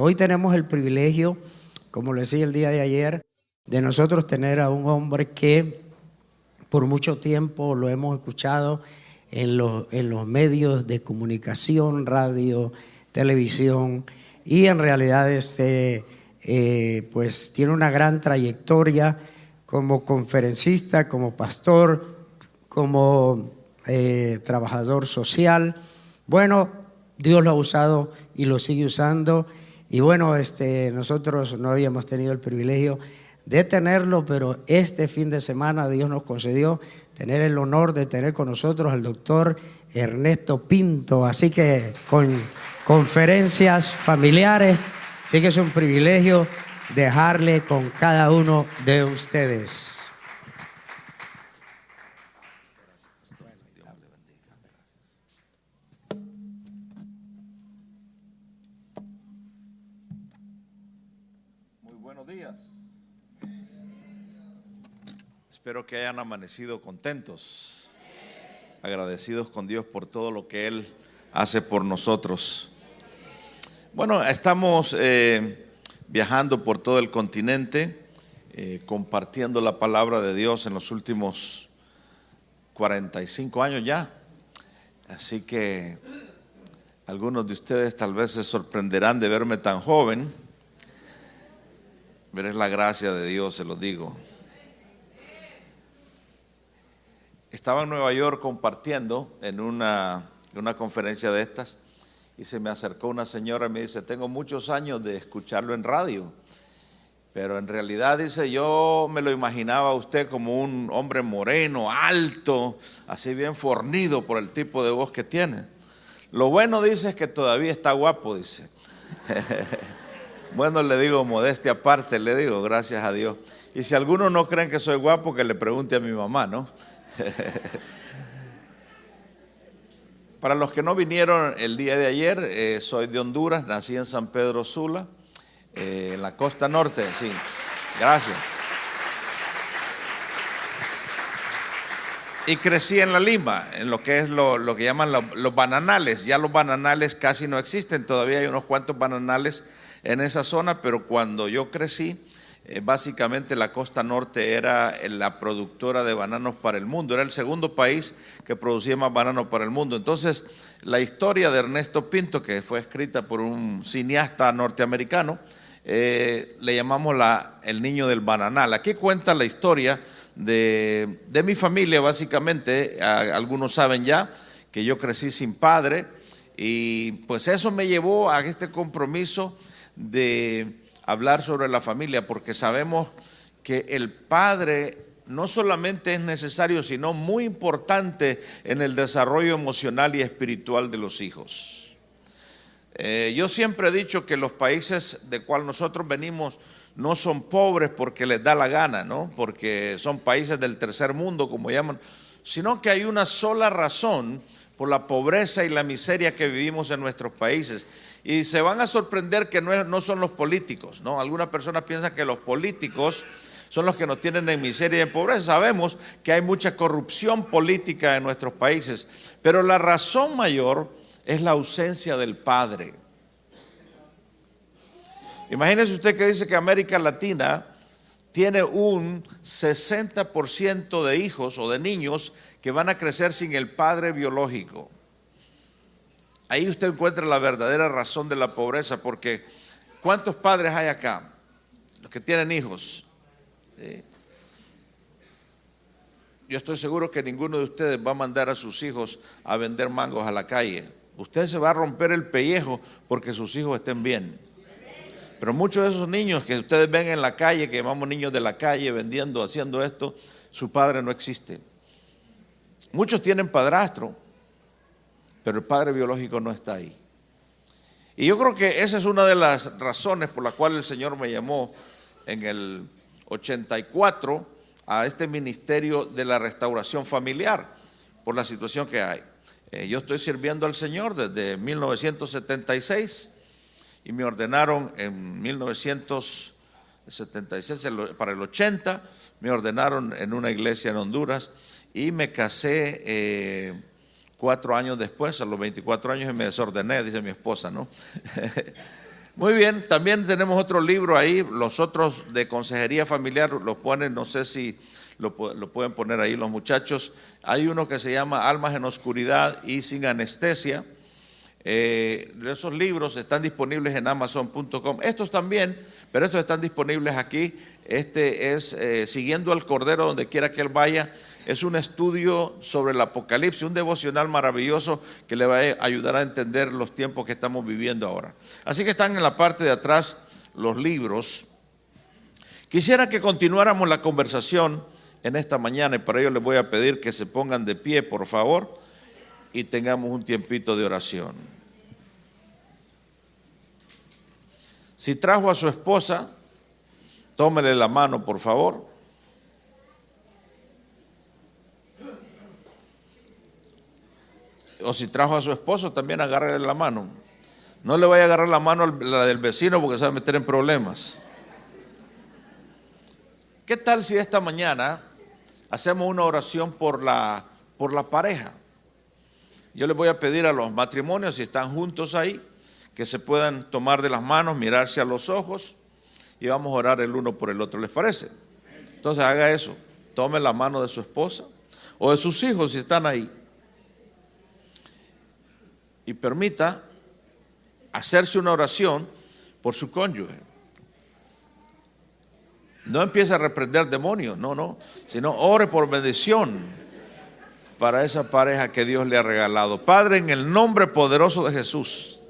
Hoy tenemos el privilegio, como lo decía el día de ayer, de nosotros tener a un hombre que por mucho tiempo lo hemos escuchado en los medios de comunicación, radio, televisión, y en realidad pues tiene una gran trayectoria como conferencista, como pastor, como trabajador social. Bueno, Dios lo ha usado y lo sigue usando. Y bueno, nosotros no habíamos tenido el privilegio de tenerlo, pero este fin de semana Dios nos concedió tener el honor de tener con nosotros al doctor Ernesto Pinto. Así que con conferencias familiares, así que es un privilegio dejarle con cada uno de ustedes. Buenos días. Espero que hayan amanecido contentos, agradecidos con Dios por todo lo que Él hace por nosotros. Bueno, estamos viajando por todo el continente, compartiendo la palabra de Dios en los últimos 45 años ya. Así que algunos de ustedes tal vez se sorprenderán de verme tan joven. Pero es la gracia de Dios, se lo digo. Estaba en Nueva York compartiendo en una conferencia de estas y se me acercó una señora y me dice: tengo muchos años de escucharlo en radio, pero en realidad, dice, yo me lo imaginaba a usted como un hombre moreno, alto, así bien fornido por el tipo de voz que tiene. Lo bueno, dice, es que todavía está guapo, dice. Bueno, le digo, modestia aparte, le digo, gracias a Dios. Y si algunos no creen que soy guapo, que le pregunte a mi mamá, ¿no? Para los que no vinieron el día de ayer, soy de Honduras, nací en San Pedro Sula, en la costa norte, sí. Gracias. Y crecí en La Lima, en lo que es lo que llaman los bananales. Ya los bananales casi no existen, todavía hay unos cuantos bananales en esa zona, pero cuando yo crecí, básicamente la costa norte era la productora de bananos para el mundo, era el segundo país que producía más bananos para el mundo. Entonces, la historia de Ernesto Pinto, que fue escrita por un cineasta norteamericano, le llamamos el niño del bananal. Aquí cuenta la historia de mi familia, básicamente. Algunos saben ya que yo crecí sin padre, y pues eso me llevó a este compromiso de hablar sobre la familia, porque sabemos que el padre no solamente es necesario, sino muy importante en el desarrollo emocional y espiritual de los hijos. Yo siempre he dicho que los países de cual nosotros venimos no son pobres porque les da la gana, ¿no? Porque son países del tercer mundo, como llaman, sino que hay una sola razón por la pobreza y la miseria que vivimos en nuestros países. Y se van a sorprender que no son los políticos, ¿no? Algunas personas piensan que los políticos son los que nos tienen en miseria y en pobreza. Sabemos que hay mucha corrupción política en nuestros países, pero la razón mayor es la ausencia del padre. Imagínese usted que dice que América Latina tiene un 60% de hijos o de niños que van a crecer sin el padre biológico. Ahí usted encuentra la verdadera razón de la pobreza, porque ¿cuántos padres hay acá? Los que tienen hijos. ¿Sí? Yo estoy seguro que ninguno de ustedes va a mandar a sus hijos a vender mangos a la calle. Usted se va a romper el pellejo porque sus hijos estén bien. Pero muchos de esos niños que ustedes ven en la calle, que llamamos niños de la calle, vendiendo, haciendo esto, su padre no existe. Muchos tienen padrastro, pero el padre biológico no está ahí. Y yo creo que esa es una de las razones por las cuales el Señor me llamó en el 84 a este ministerio de la restauración familiar, por la situación que hay. Yo estoy sirviendo al Señor desde 1976 y me ordenaron en 1976, para el 80, me ordenaron en una iglesia en Honduras y me casé 4 años después, a los 24 años, y me desordené, dice mi esposa, ¿no? Muy bien, también tenemos otro libro ahí, los otros de consejería familiar, los ponen, no sé si lo pueden poner ahí los muchachos. Hay uno que se llama Almas en Oscuridad y Sin Anestesia. Esos libros están disponibles en Amazon.com. Estos también, pero estos están disponibles aquí. Este es Siguiendo al Cordero donde quiera que él vaya. Es un estudio sobre el Apocalipsis, un devocional maravilloso que le va a ayudar a entender los tiempos que estamos viviendo ahora. Así que están en la parte de atrás los libros. Quisiera que continuáramos la conversación en esta mañana y para ello les voy a pedir que se pongan de pie, por favor, y tengamos un tiempito de oración. Si trajo a su esposa, tómele la mano, por favor. O si trajo a su esposo, también agárrele la mano. No le vaya a agarrar la mano a la del vecino porque se va a meter en problemas. ¿Qué tal si esta mañana hacemos una oración por la pareja? Yo les voy a pedir a los matrimonios, si están juntos ahí, que se puedan tomar de las manos, mirarse a los ojos y vamos a orar el uno por el otro. ¿Les parece? Entonces haga eso. Tome la mano de su esposa o de sus hijos si están ahí. Y permita hacerse una oración por su cónyuge. No empiece a reprender demonios, no, sino ore por bendición para esa pareja que Dios le ha regalado. Padre, en el nombre poderoso de Jesús,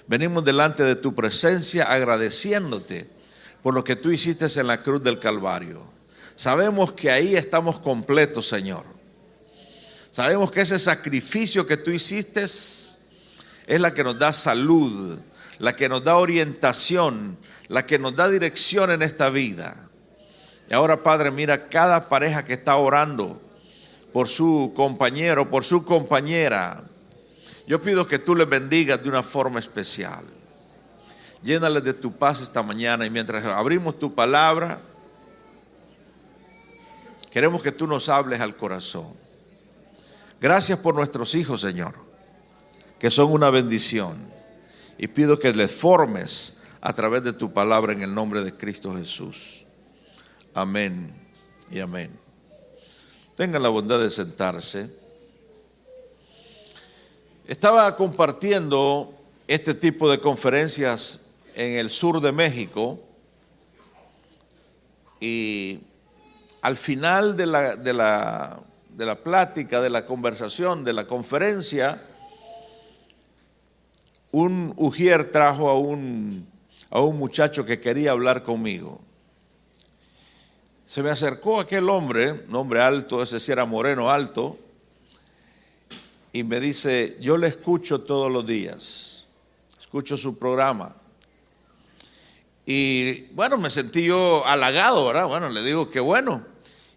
venimos delante de tu presencia agradeciéndote por lo que tú hiciste en la cruz del Calvario. Sabemos que ahí estamos completos, Señor. Sabemos que ese sacrificio que tú hiciste es la que nos da salud, la que nos da orientación, la que nos da dirección en esta vida. Y ahora, Padre, mira cada pareja que está orando por su compañero, por su compañera. Yo pido que tú les bendigas de una forma especial. Llénales de tu paz esta mañana y mientras abrimos tu palabra, queremos que tú nos hables al corazón. Gracias por nuestros hijos, Señor, que son una bendición. Y pido que les formes a través de tu palabra en el nombre de Cristo Jesús. Amén y amén. Tengan la bondad de sentarse. Estaba compartiendo este tipo de conferencias en el sur de México y al final de la plática, de la conversación, de la conferencia, un ujier trajo a un muchacho que quería hablar conmigo. Se me acercó aquel hombre, un hombre alto, ese sí era moreno alto, y me dice, yo le escucho todos los días, escucho su programa. Y bueno, me sentí yo halagado, ¿verdad? Bueno, le digo, qué bueno.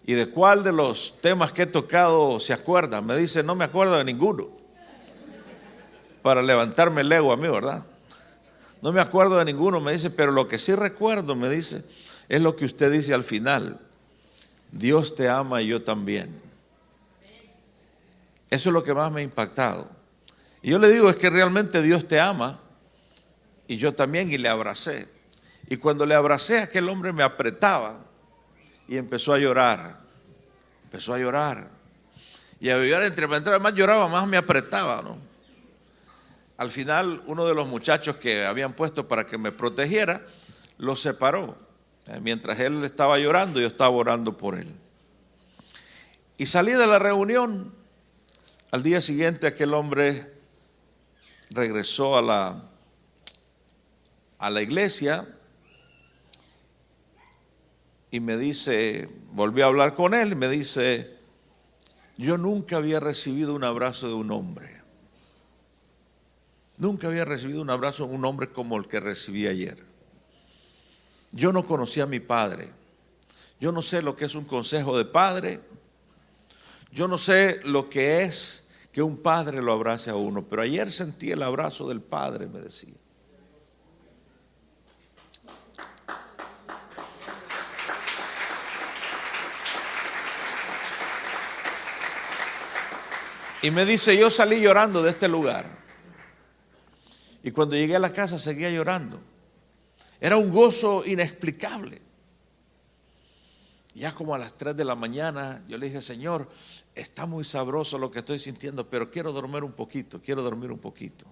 ¿Y de cuál de los temas que he tocado se acuerda? Me dice, no me acuerdo de ninguno. Para levantarme el ego a mí, ¿verdad? No me acuerdo de ninguno, me dice, pero lo que sí recuerdo, me dice, es lo que usted dice al final. Dios te ama y yo también. Eso es lo que más me ha impactado. Y yo le digo, es que realmente Dios te ama y yo también, y le abracé. Y cuando le abracé, aquel hombre me apretaba y empezó a llorar. Empezó a llorar. Y a llorar, entre más lloraba, más me apretaba, ¿no? Al final, uno de los muchachos que habían puesto para que me protegiera, lo separó. Mientras él estaba llorando, yo estaba orando por él. Y salí de la reunión. Al día siguiente, aquel hombre regresó a la iglesia y me dice, volví a hablar con él y me dice, yo nunca había recibido un abrazo de un hombre. Nunca había recibido un abrazo de un hombre como el que recibí ayer. Yo no conocía a mi padre. Yo no sé lo que es un consejo de padre. Yo no sé lo que es que un padre lo abrace a uno. Pero ayer sentí el abrazo del padre, me decía. Y me dice, yo salí llorando de este lugar. Y cuando llegué a la casa seguía llorando. Era un gozo inexplicable. Ya como a las 3 de la mañana yo le dije, Señor, está muy sabroso lo que estoy sintiendo, pero quiero dormir un poquito, quiero dormir un poquito.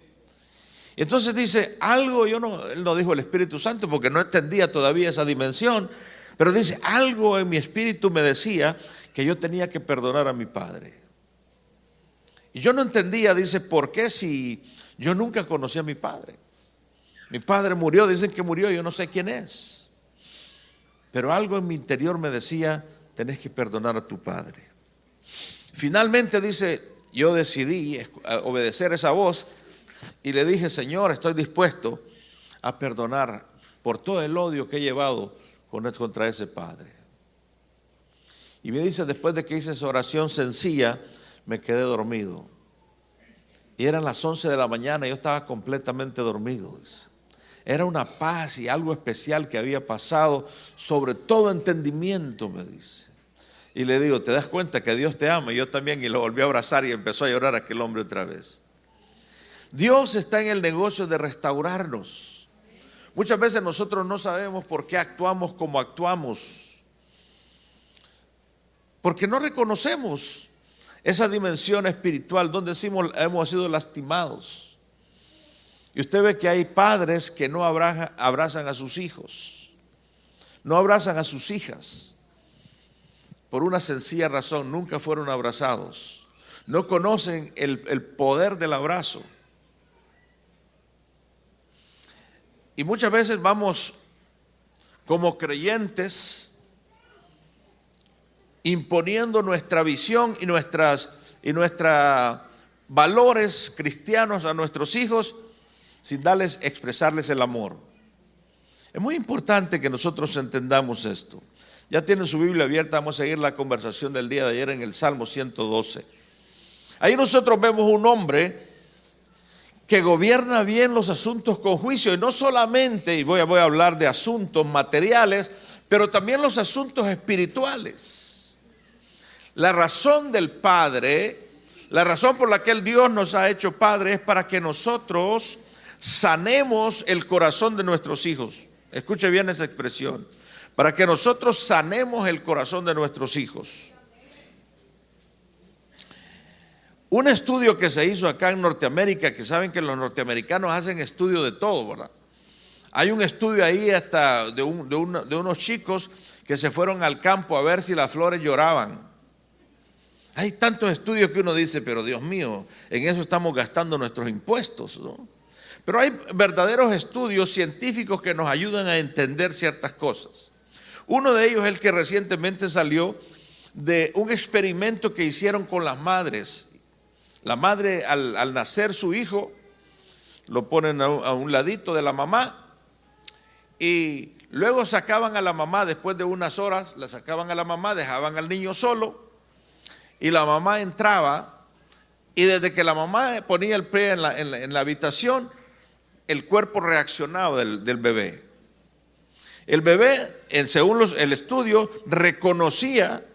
Y entonces dice, algo, él no dijo el Espíritu Santo porque no entendía todavía esa dimensión, pero dice, algo en mi espíritu me decía que yo tenía que perdonar a mi padre. Y yo no entendía, dice, ¿por qué si yo nunca conocí a mi padre? Mi padre murió, dicen que murió, yo no sé quién es. Pero algo en mi interior me decía, tenés que perdonar a tu padre. Finalmente dice, yo decidí obedecer esa voz y le dije, Señor, estoy dispuesto a perdonar por todo el odio que he llevado contra ese padre. Y me dice, después de que hice esa oración sencilla, me quedé dormido. Y eran las 11 de la mañana y yo estaba completamente dormido. Era una paz y algo especial que había pasado sobre todo entendimiento, me dice. Y le digo, ¿te das cuenta que Dios te ama? Y yo también, y lo volví a abrazar y empezó a llorar aquel hombre otra vez. Dios está en el negocio de restaurarnos. Muchas veces nosotros no sabemos por qué actuamos como actuamos, porque no reconocemos esa dimensión espiritual donde hemos sido lastimados. Y usted ve que hay padres que no abrazan a sus hijos, no abrazan a sus hijas, por una sencilla razón, nunca fueron abrazados, no conocen el poder del abrazo. Y muchas veces vamos como creyentes imponiendo nuestra visión y nuestros valores cristianos a nuestros hijos sin expresarles el amor. Es muy importante que nosotros entendamos esto. Ya tienen su Biblia abierta, vamos a seguir la conversación del día de ayer en el Salmo 112. Ahí nosotros vemos un hombre que gobierna bien los asuntos con juicio, y no solamente, y voy a hablar de asuntos materiales, pero también los asuntos espirituales. La razón del Padre, la razón por la que el Dios nos ha hecho Padre es para que nosotros sanemos el corazón de nuestros hijos. Escuche bien esa expresión. Para que nosotros sanemos el corazón de nuestros hijos. Un estudio que se hizo acá en Norteamérica, que saben que los norteamericanos hacen estudio de todo, ¿verdad? Hay un estudio ahí hasta de unos chicos que se fueron al campo a ver si las flores lloraban. Hay tantos estudios que uno dice, pero Dios mío, en eso estamos gastando nuestros impuestos, ¿no? Pero hay verdaderos estudios científicos que nos ayudan a entender ciertas cosas. Uno de ellos es el que recientemente salió de un experimento que hicieron con las madres. La madre al nacer su hijo, lo ponen a un ladito de la mamá y luego sacaban a la mamá después de unas horas, la sacaban a la mamá, dejaban al niño solo y la mamá entraba y desde que la mamá ponía el pie en la habitación, el cuerpo reaccionaba del bebé. El bebé, según el estudio, reconocía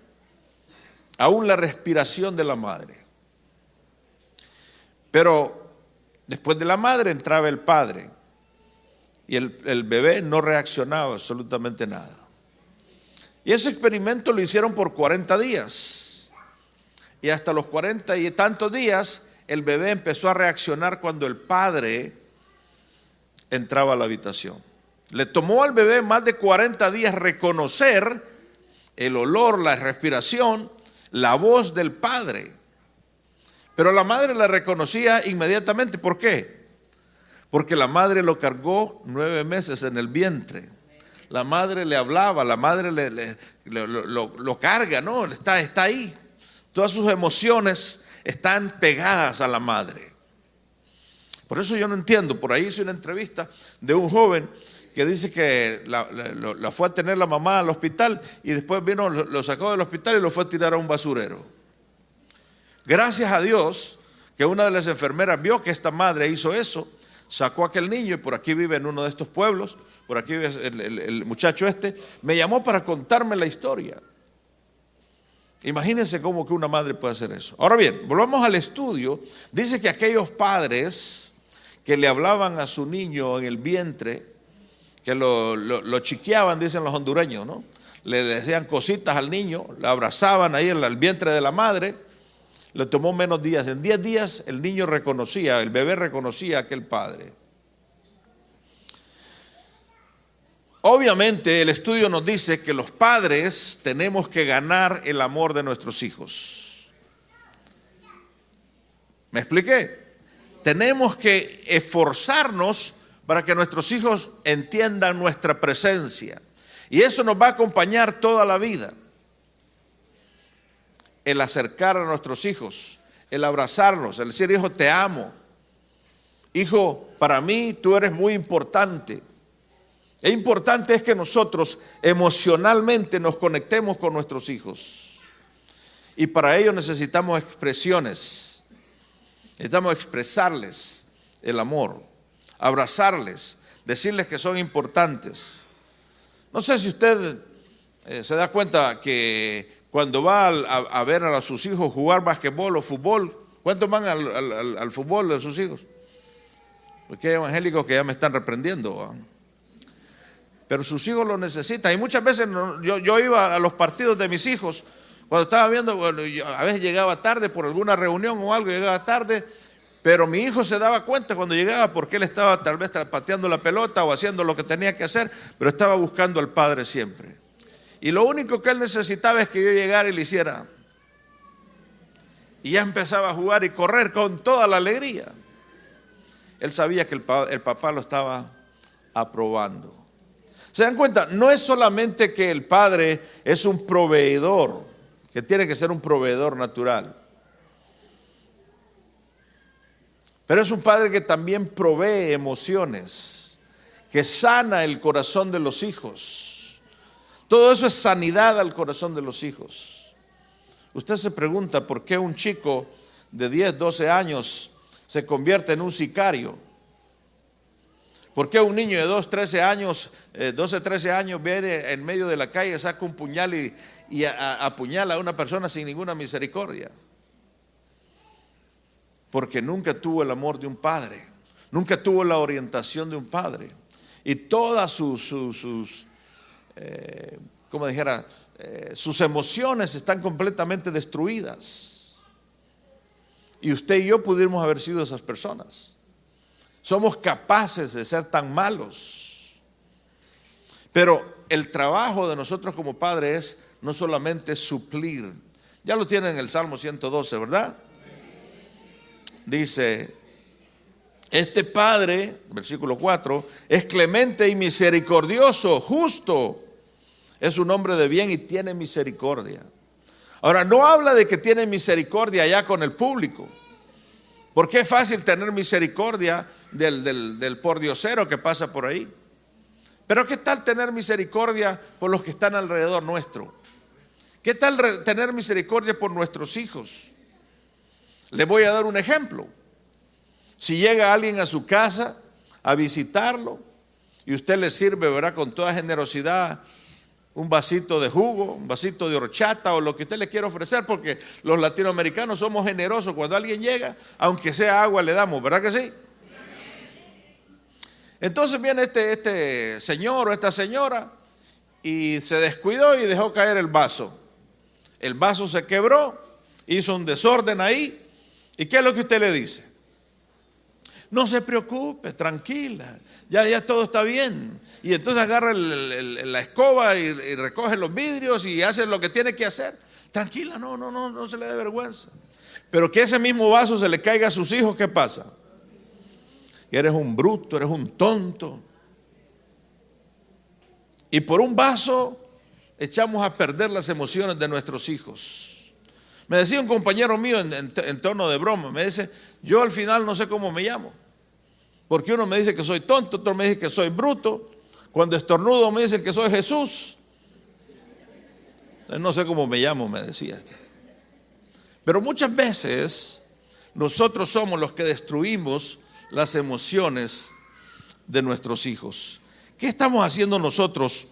aún la respiración de la madre. Pero después de la madre entraba el padre y el bebé no reaccionaba absolutamente nada. Y ese experimento lo hicieron por 40 días. Y hasta los 40 y tantos días el bebé empezó a reaccionar cuando el padre entraba a la habitación. Le tomó al bebé más de 40 días reconocer el olor, la respiración, la voz del padre. Pero la madre la reconocía inmediatamente. ¿Por qué? Porque la madre lo cargó 9 meses en el vientre. La madre le hablaba, la madre lo carga, ¿no? Está ahí. Todas sus emociones están pegadas a la madre. Por eso yo no entiendo. Por ahí hice una entrevista de un joven que dice que la fue a tener la mamá al hospital y después vino, lo sacó del hospital y lo fue a tirar a un basurero. Gracias a Dios que una de las enfermeras vio que esta madre hizo eso, sacó a aquel niño y por aquí vive en uno de estos pueblos, por aquí vive el muchacho me llamó para contarme la historia. Imagínense cómo que una madre puede hacer eso. Ahora bien, volvamos al estudio. Dice que aquellos padres que le hablaban a su niño en el vientre, que lo chiqueaban, dicen los hondureños, ¿no? Le decían cositas al niño, le abrazaban ahí en el vientre de la madre. Le tomó menos días. En 10 días el niño reconocía, el bebé reconocía a aquel padre. Obviamente el estudio nos dice que los padres tenemos que ganar el amor de nuestros hijos. ¿Me expliqué? Tenemos que esforzarnos para que nuestros hijos entiendan nuestra presencia. Y eso nos va a acompañar toda la vida. El acercar a nuestros hijos, el abrazarlos, el decir, hijo, te amo. Hijo, para mí tú eres muy importante. Es importante es que nosotros emocionalmente nos conectemos con nuestros hijos. Y para ello necesitamos expresiones. Necesitamos expresarles el amor, abrazarles, decirles que son importantes. No sé si usted se da cuenta que cuando va a ver a sus hijos jugar basquetbol o fútbol, ¿cuántos van al fútbol de sus hijos? Porque hay evangélicos que ya me están reprendiendo, ¿va? Pero sus hijos lo necesitan. Y muchas veces yo iba a los partidos de mis hijos, cuando estaba viendo, bueno, a veces llegaba tarde por alguna reunión o algo, llegaba tarde, pero mi hijo se daba cuenta cuando llegaba porque él estaba tal vez pateando la pelota o haciendo lo que tenía que hacer, pero estaba buscando al padre siempre. Y lo único que él necesitaba es que yo llegara y le hiciera. Y ya empezaba a jugar y correr con toda la alegría. Él sabía que el papá lo estaba aprobando. ¿Se dan cuenta? No es solamente que el padre es un proveedor, que tiene que ser un proveedor natural. Pero es un padre que también provee emociones, que sana el corazón de los hijos. Todo eso es sanidad al corazón de los hijos. Usted se pregunta por qué un chico de 10, 12 años se convierte en un sicario. ¿Por qué un niño de 12, 13 años viene en medio de la calle, saca un puñal y apuñala a una persona sin ninguna misericordia? Porque nunca tuvo el amor de un padre, nunca tuvo la orientación de un padre. Y todas sus emociones están completamente destruidas. Y usted y yo pudimos haber sido esas personas. Somos capaces de ser tan malos. Pero el trabajo de nosotros como padres es no solamente suplir. Ya lo tienen en el Salmo 112, ¿verdad? Dice, este Padre, versículo 4, es clemente y misericordioso, justo. Es un hombre de bien y tiene misericordia. Ahora, no habla de que tiene misericordia ya con el público. Porque es fácil tener misericordia del pordiosero que pasa por ahí. Pero ¿qué tal tener misericordia por los que están alrededor nuestro? ¿Qué tal tener misericordia por nuestros hijos? Les voy a dar un ejemplo. Si llega alguien a su casa a visitarlo y usted le sirve, ¿verdad?, con toda generosidad, un vasito de jugo, un vasito de horchata o lo que usted le quiera ofrecer, porque los latinoamericanos somos generosos. Cuando alguien llega, aunque sea agua le damos, ¿verdad que sí? Entonces viene este señor o esta señora y se descuidó y dejó caer el vaso. El vaso se quebró, hizo un desorden ahí. ¿Y qué es lo que usted le dice? No se preocupe, tranquila, ya todo está bien. Y entonces agarra la escoba y recoge los vidrios y hace lo que tiene que hacer. Tranquila, no se le dé vergüenza. Pero que ese mismo vaso se le caiga a sus hijos, ¿qué pasa? Eres un bruto, eres un tonto. Y por un vaso echamos a perder las emociones de nuestros hijos. Me decía un compañero mío en tono de broma, me dice, yo al final no sé cómo me llamo. Porque uno me dice que soy tonto, otro me dice que soy bruto. Cuando estornudo me dicen que soy Jesús. No sé cómo me llamo, me decía. Pero muchas veces nosotros somos los que destruimos las emociones de nuestros hijos. ¿Qué estamos haciendo nosotros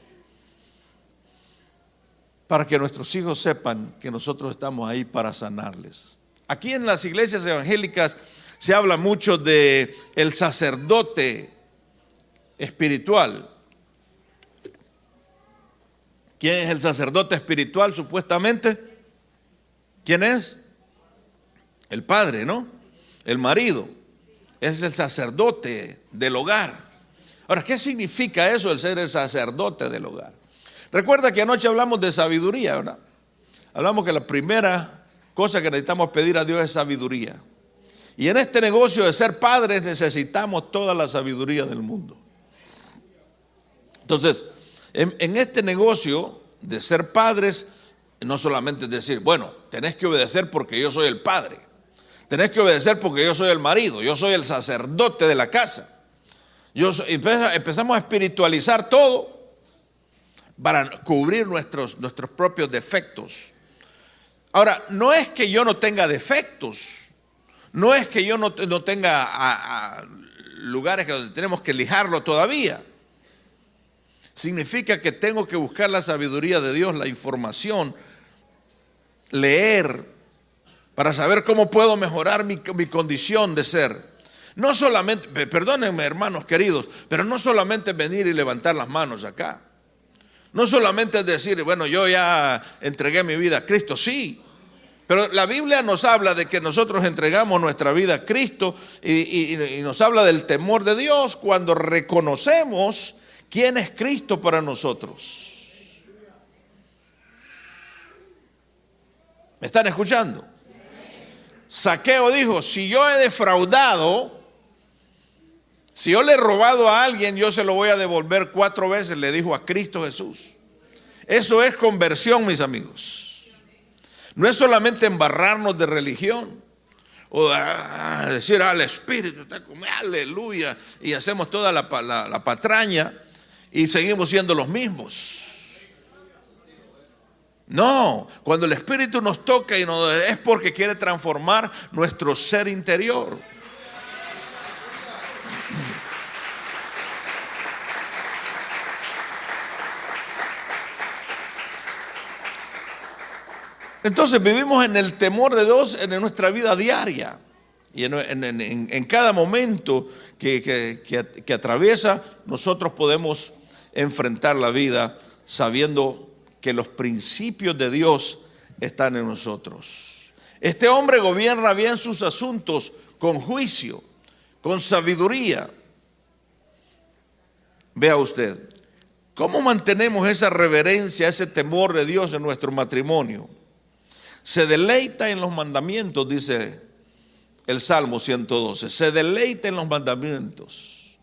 para que nuestros hijos sepan que nosotros estamos ahí para sanarles? Aquí en las iglesias evangélicas se habla mucho de el sacerdote espiritual. ¿Quién es el sacerdote espiritual supuestamente? ¿Quién es? El padre, ¿no? El marido. Es el sacerdote del hogar. Ahora, ¿qué significa eso, el ser el sacerdote del hogar? Recuerda que anoche hablamos de sabiduría, ¿verdad? Hablamos que la primera cosa que necesitamos pedir a Dios es sabiduría. Y en este negocio de ser padres necesitamos toda la sabiduría del mundo. Entonces, en este negocio de ser padres, no solamente es decir, bueno, tenés que obedecer porque yo soy el padre. Tenés que obedecer porque yo soy el marido, yo soy el sacerdote de la casa. Empezamos a espiritualizar todo para cubrir nuestros propios defectos. Ahora, no es que yo no tenga defectos, no es que yo no tenga lugares donde tenemos que lijarlo todavía. Significa que tengo que buscar la sabiduría de Dios, la información, leer, para saber cómo puedo mejorar mi condición de ser. No solamente, perdónenme hermanos queridos, pero no solamente venir y levantar las manos acá. No solamente es decir, bueno, yo ya entregué mi vida a Cristo, sí. Pero la Biblia nos habla de que nosotros entregamos nuestra vida a Cristo y nos habla del temor de Dios cuando reconocemos quién es Cristo para nosotros. ¿Me están escuchando? Zaqueo dijo, si yo he defraudado, si yo le he robado a alguien, yo se lo voy a devolver 4 veces, le dijo a Cristo Jesús. Eso es conversión, mis amigos. No es solamente embarrarnos de religión o decir al Espíritu, está como aleluya, y hacemos toda la patraña y seguimos siendo los mismos. No, cuando el Espíritu nos toca y es porque quiere transformar nuestro ser interior. Entonces vivimos en el temor de Dios en nuestra vida diaria y en cada momento que atraviesa, nosotros podemos enfrentar la vida sabiendo que los principios de Dios están en nosotros. Este hombre gobierna bien sus asuntos con juicio, con sabiduría. Vea usted, ¿cómo mantenemos esa reverencia, ese temor de Dios en nuestro matrimonio? Se deleita en los mandamientos, dice el Salmo 112. Se deleita en los mandamientos.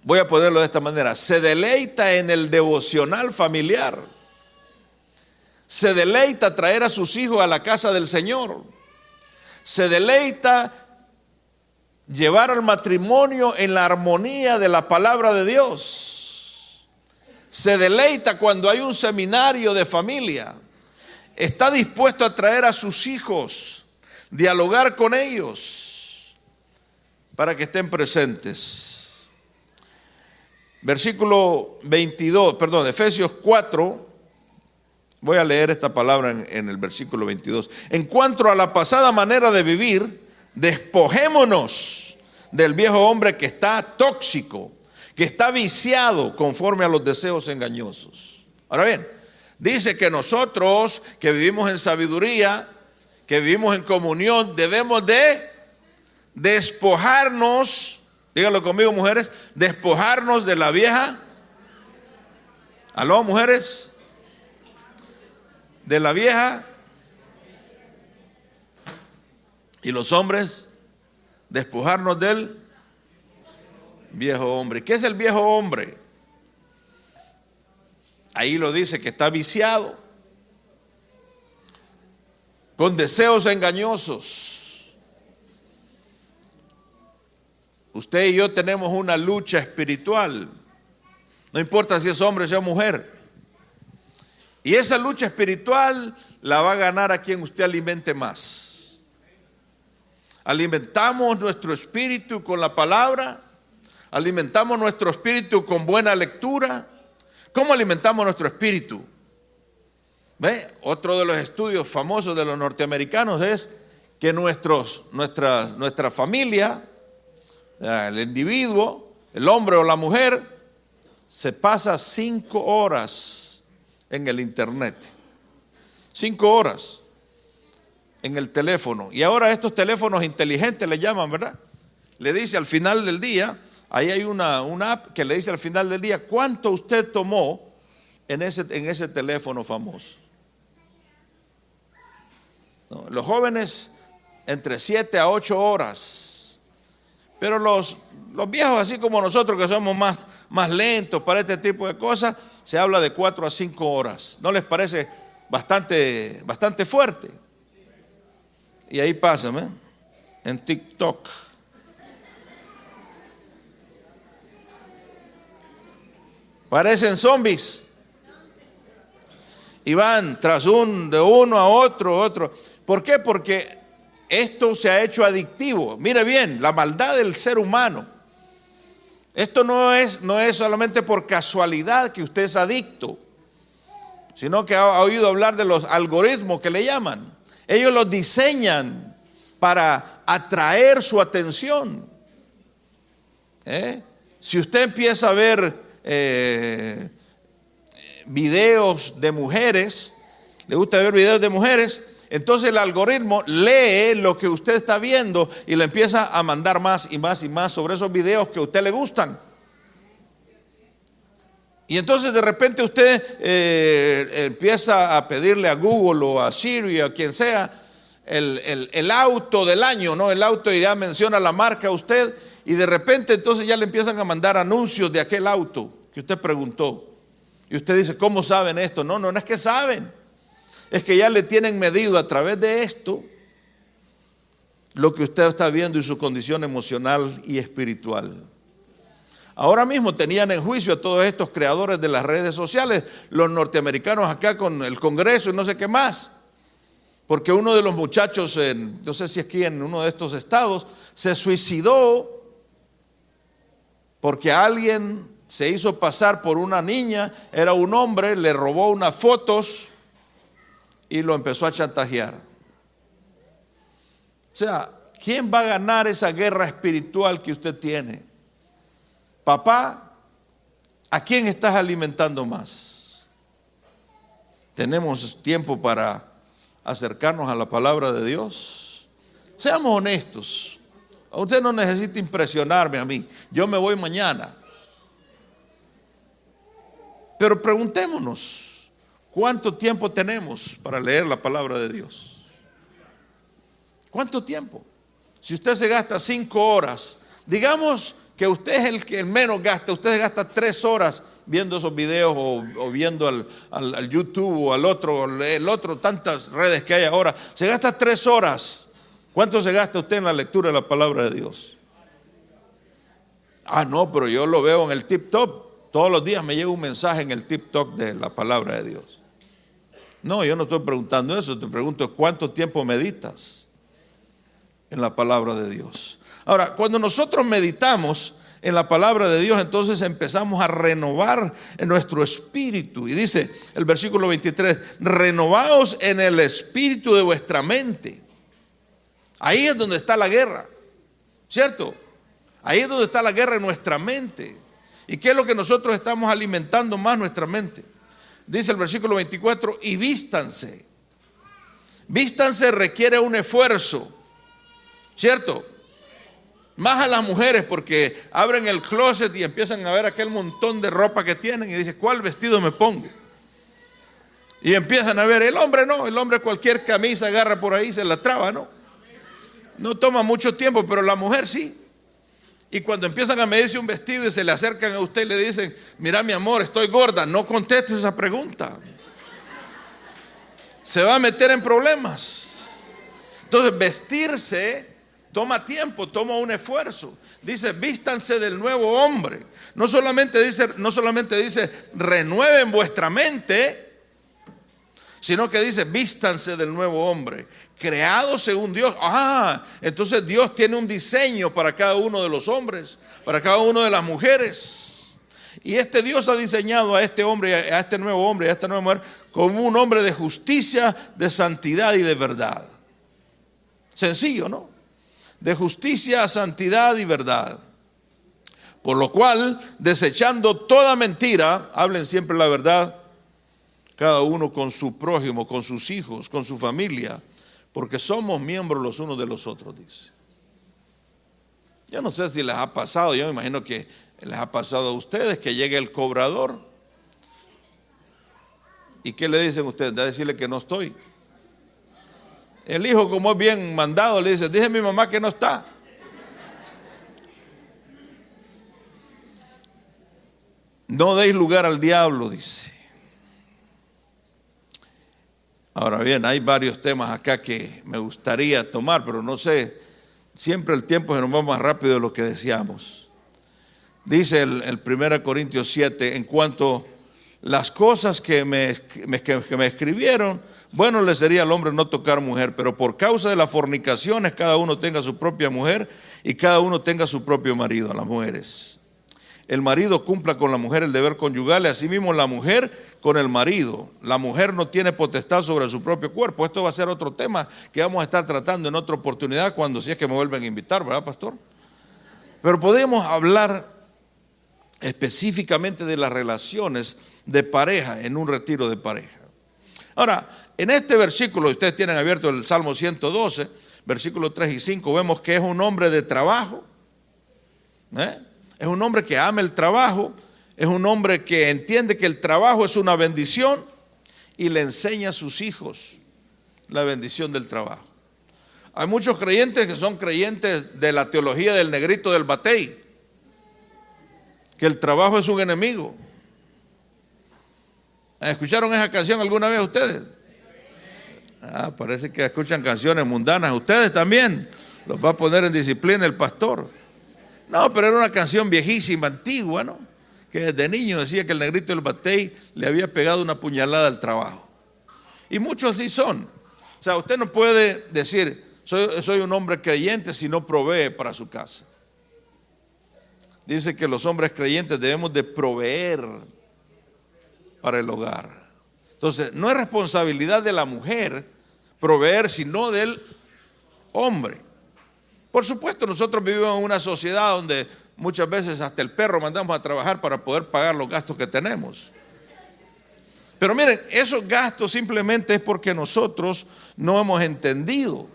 Voy a ponerlo de esta manera. Se deleita en el devocional familiar. Se deleita traer a sus hijos a la casa del Señor. Se deleita llevar al matrimonio en la armonía de la palabra de Dios. Se deleita cuando hay un seminario de familia. Está dispuesto a traer a sus hijos, dialogar con ellos para que estén presentes. Versículo 22, perdón, Efesios 4, voy a leer esta palabra en el versículo 22. En cuanto a la pasada manera de vivir, despojémonos del viejo hombre que está tóxico, que está viciado conforme a los deseos engañosos. Ahora bien, dice que nosotros que vivimos en sabiduría, que vivimos en comunión, debemos de despojarnos, díganlo conmigo mujeres, despojarnos de la vieja. ¿Aló mujeres? De la vieja. Y los hombres, despojarnos del viejo hombre. ¿Qué es el viejo hombre? Ahí lo dice que está viciado, con deseos engañosos. Usted y yo tenemos una lucha espiritual, no importa si es hombre o sea mujer. Y esa lucha espiritual la va a ganar a quien usted alimente más. Alimentamos nuestro espíritu con la palabra, alimentamos nuestro espíritu con buena lectura. ¿Cómo alimentamos nuestro espíritu? ¿Ve? Otro de los estudios famosos de los norteamericanos es que nuestra familia, el individuo, el hombre o la mujer, se pasa 5 horas en el internet. 5 horas en el teléfono. Y ahora estos teléfonos inteligentes le llaman, ¿verdad? Le dice al final del día, ahí hay una app que le dice al final del día cuánto usted tomó en ese teléfono famoso. No, los jóvenes entre 7 a 8 horas. Pero los viejos, así como nosotros que somos más lentos para este tipo de cosas, se habla de 4 a 5 horas. ¿No les parece bastante fuerte? Y ahí pasan, ¿eh? En TikTok. Parecen zombies. Y van de uno a otro. ¿Por qué? Porque esto se ha hecho adictivo. Mire bien, la maldad del ser humano. Esto no es solamente por casualidad que usted es adicto, sino que ha oído hablar de los algoritmos que le llaman. Ellos los diseñan para atraer su atención. Si usted empieza a ver videos de mujeres, le gusta ver videos de mujeres, entonces el algoritmo lee lo que usted está viendo y le empieza a mandar más y más y más sobre esos videos que a usted le gustan. Y entonces de repente usted empieza a pedirle a Google o a Siri o a quien sea el auto del año, ¿no? El auto, y ya menciona la marca a usted, y de repente entonces ya le empiezan a mandar anuncios de aquel auto que usted preguntó. Y usted dice, ¿cómo saben esto? No es que saben. Es que ya le tienen medido a través de esto lo que usted está viendo y su condición emocional y espiritual. Ahora mismo tenían en juicio a todos estos creadores de las redes sociales, los norteamericanos acá con el Congreso y no sé qué más. Porque uno de los muchachos, no sé si aquí en uno de estos estados, se suicidó porque alguien se hizo pasar por una niña, era un hombre, le robó unas fotos y lo empezó a chantajear. O sea, ¿quién va a ganar esa guerra espiritual que usted tiene? Papá, ¿a quién estás alimentando más? ¿Tenemos tiempo para acercarnos a la palabra de Dios? Seamos honestos. Usted no necesita impresionarme a mí. Yo me voy mañana. Pero preguntémonos, ¿cuánto tiempo tenemos para leer la palabra de Dios? ¿Cuánto tiempo? Si usted se gasta 5 horas, digamos que usted es el que menos gasta, usted gasta 3 horas viendo esos videos o viendo al YouTube o el otro, tantas redes que hay ahora, se gasta 3 horas. ¿Cuánto se gasta usted en la lectura de la palabra de Dios? No, pero yo lo veo en el TikTok. Todos los días me llega un mensaje en el TikTok de la palabra de Dios. No, yo no estoy preguntando eso, te pregunto cuánto tiempo meditas en la palabra de Dios. Ahora, cuando nosotros meditamos en la palabra de Dios, entonces empezamos a renovar en nuestro espíritu. Y dice el versículo 23, renovaos en el espíritu de vuestra mente. Ahí es donde está la guerra, ¿cierto? Ahí es donde está la guerra en nuestra mente. ¿Y qué es lo que nosotros estamos alimentando más nuestra mente? Dice el versículo 24, y vístanse. Vístanse requiere un esfuerzo, ¿cierto? Más a las mujeres, porque abren el closet y empiezan a ver aquel montón de ropa que tienen y dicen, ¿cuál vestido me pongo? Y empiezan a ver, el hombre no, el hombre cualquier camisa agarra por ahí, se la traba, ¿no? No toma mucho tiempo, pero la mujer sí. Y cuando empiezan a medirse un vestido y se le acercan a usted y le dicen, mira mi amor, estoy gorda, no conteste esa pregunta. Se va a meter en problemas. Entonces vestirse toma tiempo, toma un esfuerzo. Dice, vístanse del nuevo hombre. No solamente dice renueven vuestra mente, sino que dice, vístanse del nuevo hombre, creado según Dios. Entonces Dios tiene un diseño para cada uno de los hombres, para cada una de las mujeres. Y este Dios ha diseñado a este hombre, a este nuevo hombre, a esta nueva mujer, como un hombre de justicia, de santidad y de verdad. Sencillo, ¿no? De justicia, santidad y verdad. Por lo cual, desechando toda mentira, hablen siempre la verdad, cada uno con su prójimo, con sus hijos, con su familia, porque somos miembros los unos de los otros, dice. Yo no sé si les ha pasado, yo me imagino que les ha pasado a ustedes que llegue el cobrador. ¿Y qué le dicen ustedes? De decirle que no estoy. El hijo, como es bien mandado, le dice, dije a mi mamá que no está. No deis lugar al diablo, dice. Ahora bien, hay varios temas acá que me gustaría tomar, pero no sé, siempre el tiempo se nos va más rápido de lo que deseamos. Dice el 1 Corintios 7, en cuanto las cosas que me escribieron, bueno le sería al hombre no tocar mujer, pero por causa de las fornicaciones cada uno tenga su propia mujer y cada uno tenga su propio marido, a las mujeres. El marido cumpla con la mujer el deber conyugal y asimismo la mujer con el marido. La mujer no tiene potestad sobre su propio cuerpo. Esto va a ser otro tema que vamos a estar tratando en otra oportunidad si es que me vuelven a invitar, ¿verdad, pastor? Pero podemos hablar específicamente de las relaciones de pareja en un retiro de pareja. Ahora, en este versículo, ustedes tienen abierto el Salmo 112, versículos 3 y 5, vemos que es un hombre de trabajo, es un hombre que ama el trabajo, es un hombre que entiende que el trabajo es una bendición y le enseña a sus hijos la bendición del trabajo. Hay muchos creyentes que son creyentes de la teología del negrito del batey, que el trabajo es un enemigo. ¿Escucharon esa canción alguna vez ustedes? Parece que escuchan canciones mundanas. Ustedes también. Los va a poner en disciplina el pastor. No, pero era una canción viejísima, antigua, ¿no? Que desde niño decía que el negrito del batey le había pegado una puñalada al trabajo. Y muchos así son. O sea, usted no puede decir, soy un hombre creyente si no provee para su casa. Dice que los hombres creyentes debemos de proveer para el hogar. Entonces, no es responsabilidad de la mujer proveer, sino del hombre. Por supuesto, nosotros vivimos en una sociedad donde muchas veces hasta el perro mandamos a trabajar para poder pagar los gastos que tenemos. Pero miren, esos gastos simplemente es porque nosotros no hemos entendido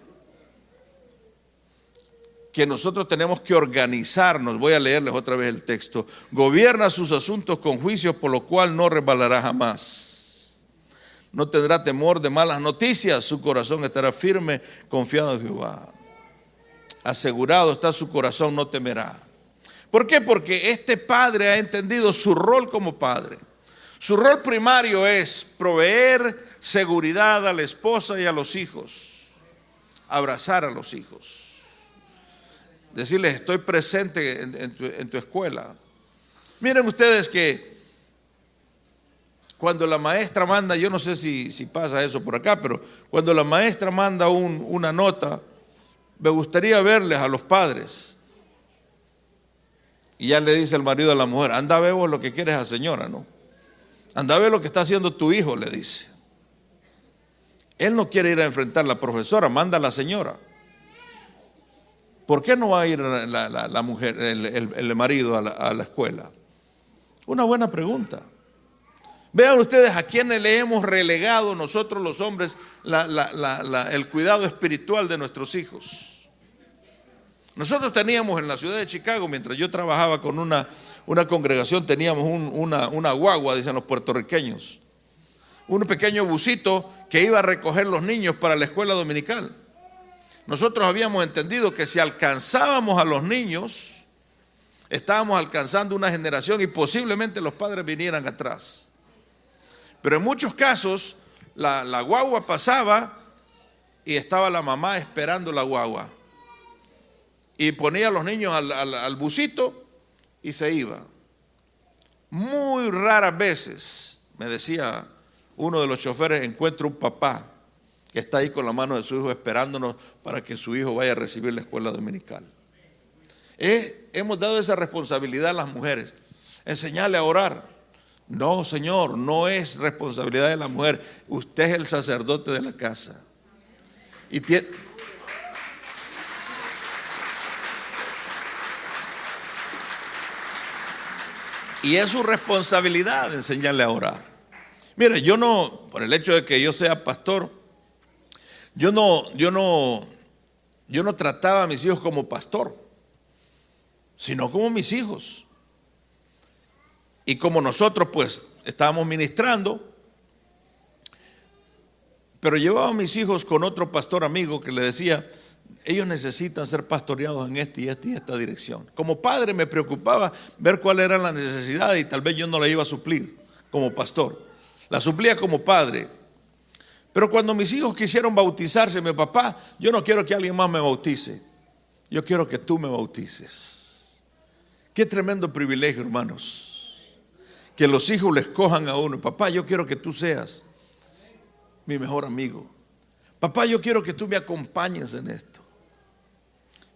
que nosotros tenemos que organizarnos. Voy a leerles otra vez el texto. Gobierna sus asuntos con juicio, por lo cual no resbalará jamás. No tendrá temor de malas noticias, su corazón estará firme, confiado en Jehová. Asegurado está su corazón, no temerá. ¿Por qué? Porque este padre ha entendido su rol como padre. Su rol primario es proveer seguridad a la esposa y a los hijos, abrazar a los hijos, decirles estoy presente en tu escuela. Miren ustedes que cuando la maestra manda, yo no sé si pasa eso por acá, pero cuando la maestra manda una nota, me gustaría verles a los padres. Y ya le dice el marido a la mujer, anda a ver vos lo que quieres a la señora, ¿no? Anda a ver lo que está haciendo tu hijo, le dice. Él no quiere ir a enfrentar a la profesora, manda a la señora. ¿Por qué no va a ir la mujer, el marido a la escuela? Una buena pregunta. Vean ustedes a quienes le hemos relegado nosotros los hombres el cuidado espiritual de nuestros hijos. Nosotros teníamos en la ciudad de Chicago, mientras yo trabajaba con una congregación, teníamos una guagua, dicen los puertorriqueños, un pequeño busito que iba a recoger los niños para la escuela dominical. Nosotros habíamos entendido que si alcanzábamos a los niños, estábamos alcanzando una generación y posiblemente los padres vinieran atrás. Pero en muchos casos la guagua pasaba y estaba la mamá esperando la guagua. Y ponía a los niños al busito y se iba. Muy raras veces, me decía uno de los choferes, encuentro un papá que está ahí con la mano de su hijo esperándonos para que su hijo vaya a recibir la escuela dominical. Hemos dado esa responsabilidad a las mujeres, enseñarle a orar. No, Señor, no es responsabilidad de la mujer. Usted es el sacerdote de la casa. Y es su responsabilidad enseñarle a orar. Mire, yo no, por el hecho de que yo sea pastor, yo no trataba a mis hijos como pastor, sino como mis hijos. Y como nosotros pues estábamos ministrando, pero llevaba a mis hijos con otro pastor amigo que le decía, ellos necesitan ser pastoreados en esta dirección. Como padre me preocupaba ver cuál era la necesidad y tal vez yo no la iba a suplir como pastor. La suplía como padre. Pero cuando mis hijos quisieron bautizarse, mi papá, yo no quiero que alguien más me bautice. Yo quiero que tú me bautices. Qué tremendo privilegio, hermanos. Que los hijos le escojan a uno. Papá, yo quiero que tú seas mi mejor amigo. Papá, yo quiero que tú me acompañes en esto.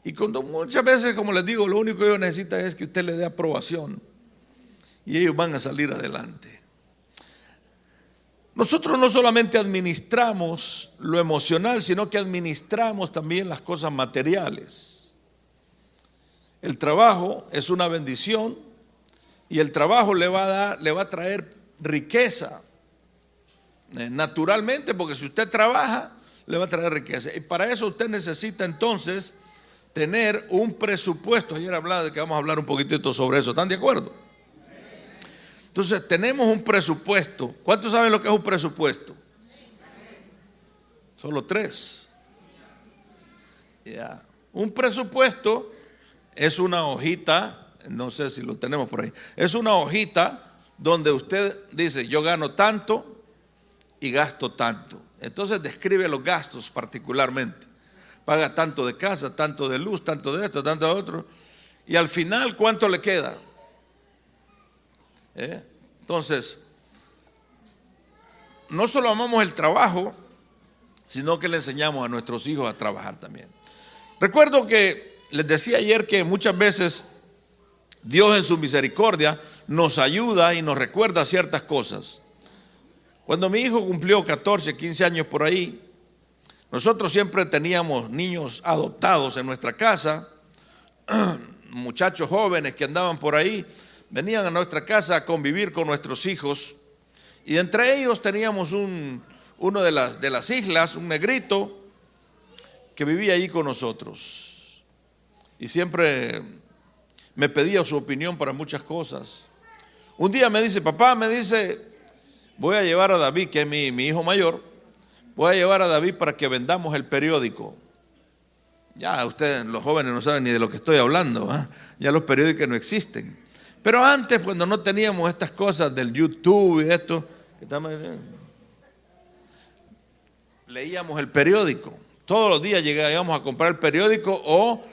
Y cuando muchas veces, como les digo, lo único que ellos necesitan es que usted le dé aprobación. Y ellos van a salir adelante. Nosotros no solamente administramos lo emocional, sino que administramos también las cosas materiales. El trabajo es una bendición y el trabajo le va a traer riqueza. Naturalmente, porque si usted trabaja, le va a traer riqueza. Y para eso usted necesita entonces tener un presupuesto. Ayer hablaba de que vamos a hablar un poquitito sobre eso. ¿Están de acuerdo? Entonces tenemos un presupuesto. ¿Cuántos saben lo que es un presupuesto? Solo 3. Ya. Un presupuesto es una hojita, no sé si lo tenemos por ahí, es una hojita donde usted dice, yo gano tanto y gasto tanto. Entonces describe los gastos particularmente. Paga tanto de casa, tanto de luz, tanto de esto, tanto de otro. Y al final, ¿cuánto le queda? Entonces, no solo amamos el trabajo, sino que le enseñamos a nuestros hijos a trabajar también. Recuerdo que les decía ayer que muchas veces Dios en su misericordia nos ayuda y nos recuerda ciertas cosas. Cuando mi hijo cumplió 14, 15 años por ahí, nosotros siempre teníamos niños adoptados en nuestra casa, muchachos jóvenes que andaban por ahí, venían a nuestra casa a convivir con nuestros hijos y entre ellos teníamos uno de las islas, un negrito que vivía ahí con nosotros y siempre me pedía su opinión para muchas cosas. Un día me dice, papá, voy a llevar a David, que es mi hijo mayor, voy a llevar a David para que vendamos el periódico. Ya ustedes, los jóvenes, no saben ni de lo que estoy hablando, ¿eh? Ya los periódicos no existen. Pero antes, cuando no teníamos estas cosas del YouTube y esto, leíamos el periódico. Todos los días llegábamos a comprar el periódico o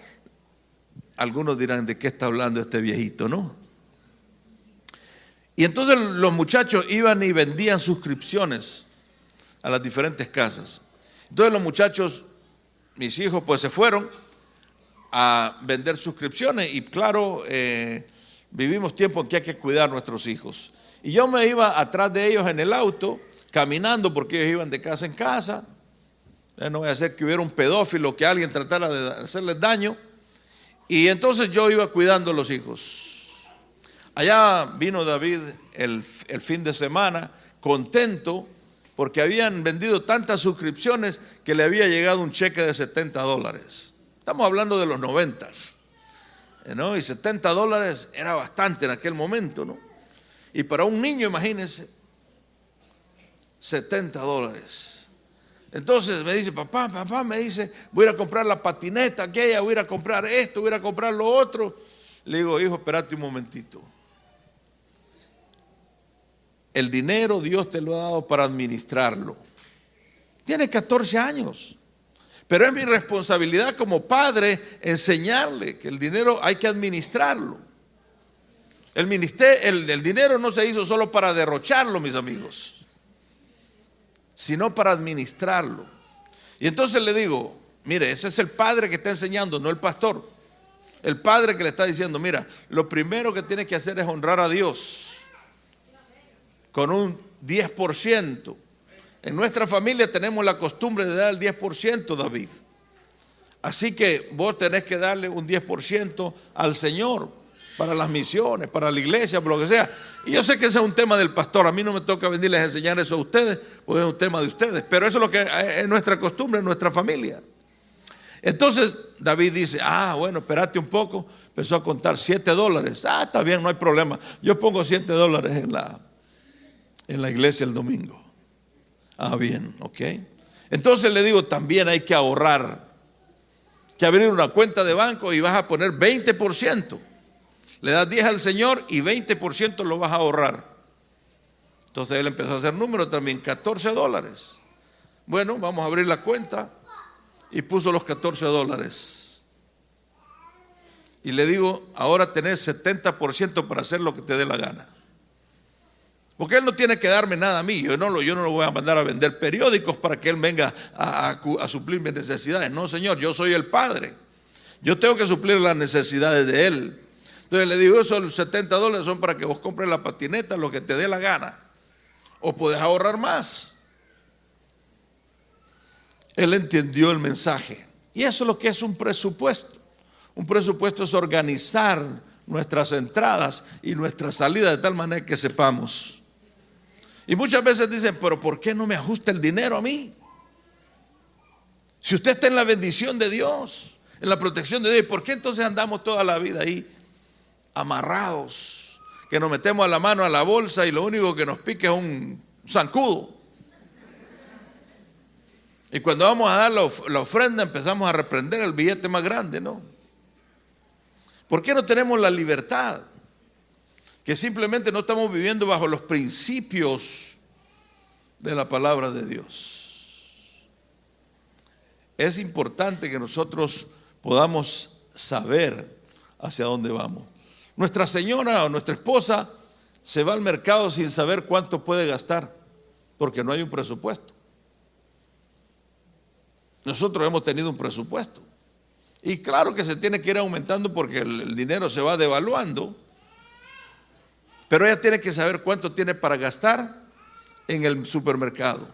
algunos dirán, ¿de qué está hablando este viejito, no? Y entonces los muchachos iban y vendían suscripciones a las diferentes casas. Entonces los muchachos, mis hijos, pues se fueron a vender suscripciones y claro, vivimos tiempo en que hay que cuidar a nuestros hijos. Y yo me iba atrás de ellos en el auto, caminando porque ellos iban de casa en casa. No voy a hacer que hubiera un pedófilo, que alguien tratara de hacerles daño. Y entonces yo iba cuidando a los hijos. Allá vino David el fin de semana, contento, porque habían vendido tantas suscripciones que le había llegado un cheque de $70. Estamos hablando de los 90, ¿no? Y $70 era bastante en aquel momento, ¿no? Y para un niño, imagínense, $70. Entonces me dice, papá, me dice, voy a ir a comprar la patineta aquella, voy a ir a comprar esto, voy a ir a comprar lo otro. Le digo, hijo, espérate un momentito. El dinero Dios te lo ha dado para administrarlo. Tiene 14 años. Pero es mi responsabilidad como padre enseñarle que el dinero hay que administrarlo. El dinero no se hizo solo para derrocharlo, mis amigos, sino para administrarlo. Y entonces le digo, mire, ese es el padre que está enseñando, no el pastor. El padre que le está diciendo, mira, lo primero que tienes que hacer es honrar a Dios con un 10%. En nuestra familia tenemos la costumbre de dar el 10%, David. Así que vos tenés que darle un 10% al Señor. para las misiones, para la iglesia, por lo que sea. Y yo sé que ese es un tema del pastor. A mí no me toca venirles a enseñar eso a ustedes, porque es un tema de ustedes. Pero eso es lo que es nuestra costumbre, en nuestra familia. Entonces David dice, bueno, espérate un poco. Empezó a contar $7. Está bien, no hay problema. Yo pongo $7 en la iglesia el domingo. Bien, ok. Entonces le digo, también hay que ahorrar, que abrir una cuenta de banco y vas a poner 20%. Le das 10 al Señor y 20% lo vas a ahorrar. Entonces él empezó a hacer números también, $14. Bueno, vamos a abrir la cuenta y puso los $14. Y le digo, ahora tenés 70% para hacer lo que te dé la gana. Porque él no tiene que darme nada a mí. Yo no lo voy a mandar a vender periódicos para que él venga a suplir mis necesidades. No, Señor, yo soy el Padre. Yo tengo que suplir las necesidades de él. Entonces le digo, esos $70 son para que vos compres la patineta, lo que te dé la gana. O puedes ahorrar más. Él entendió el mensaje. Y eso es lo que es un presupuesto. Un presupuesto es organizar nuestras entradas y nuestra salida de tal manera que sepamos. Y muchas veces dicen, pero ¿por qué no me ajusta el dinero a mí? Si usted está en la bendición de Dios, en la protección de Dios, ¿por qué entonces andamos toda la vida ahí amarrados? Que nos metemos la mano a la bolsa y lo único que nos pique es un zancudo. Y cuando vamos a dar la ofrenda empezamos a reprender el billete más grande, ¿no? ¿Por qué no tenemos la libertad? Que simplemente no estamos viviendo bajo los principios de la palabra de Dios. Es importante que nosotros podamos saber hacia dónde vamos. Nuestra señora o nuestra esposa se va al mercado sin saber cuánto puede gastar, porque no hay un presupuesto. Nosotros hemos tenido un presupuesto. Y claro que se tiene que ir aumentando porque el dinero se va devaluando. Pero ella tiene que saber cuánto tiene para gastar en el supermercado.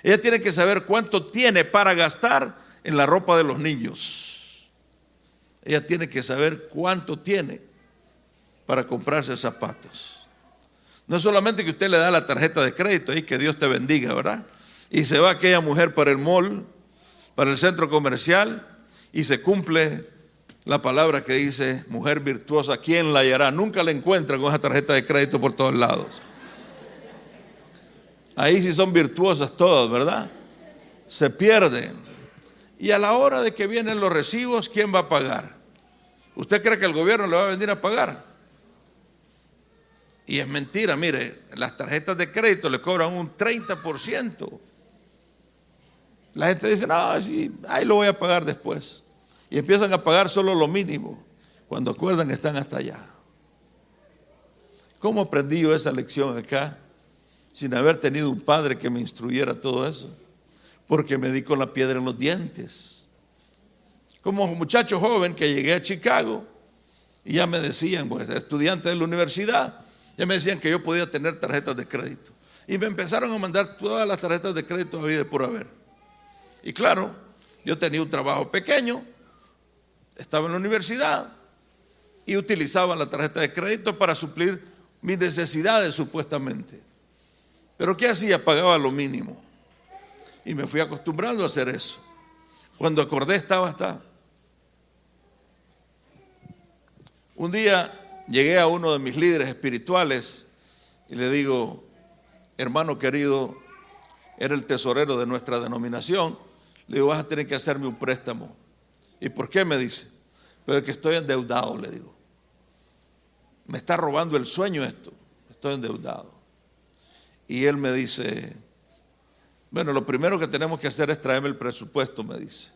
Ella tiene que saber cuánto tiene para gastar en la ropa de los niños. Ella tiene que saber cuánto tiene para comprarse zapatos. No es solamente que usted le da la tarjeta de crédito y que Dios te bendiga, ¿verdad? Y se va aquella mujer para el mall, para el centro comercial y se cumple la palabra que dice, mujer virtuosa, ¿quién la hallará? Nunca la encuentran con esa tarjeta de crédito por todos lados. Ahí sí son virtuosas todas, ¿verdad? Se pierden. Y a la hora de que vienen los recibos, ¿quién va a pagar? ¿Usted cree que el gobierno le va a venir a pagar? Y es mentira, mire, las tarjetas de crédito le cobran un 30%. La gente dice, no, sí, ahí lo voy a pagar después. Y empiezan a pagar solo lo mínimo. Cuando acuerdan están hasta allá. ¿Cómo aprendí yo esa lección acá? Sin haber tenido un padre que me instruyera todo eso. Porque me di con la piedra en los dientes. Como muchacho joven que llegué a Chicago y ya me decían, pues estudiante de la universidad, ya me decían que yo podía tener tarjetas de crédito. Y me empezaron a mandar todas las tarjetas de crédito a vida por haber. Y claro, yo tenía un trabajo pequeño, estaba en la universidad y utilizaba la tarjeta de crédito para suplir mis necesidades supuestamente. Pero ¿qué hacía? Pagaba lo mínimo. Y me fui acostumbrando a hacer eso. Cuando acordé estaba hasta. Un día llegué a uno de mis líderes espirituales y le digo, hermano querido, era el tesorero de nuestra denominación. Le digo, vas a tener que hacerme un préstamo. ¿Y por qué? Me dice. Pero es que estoy endeudado, le digo. Me está robando el sueño esto. Estoy endeudado. Y él me dice, bueno, lo primero que tenemos que hacer es traerme el presupuesto, me dice.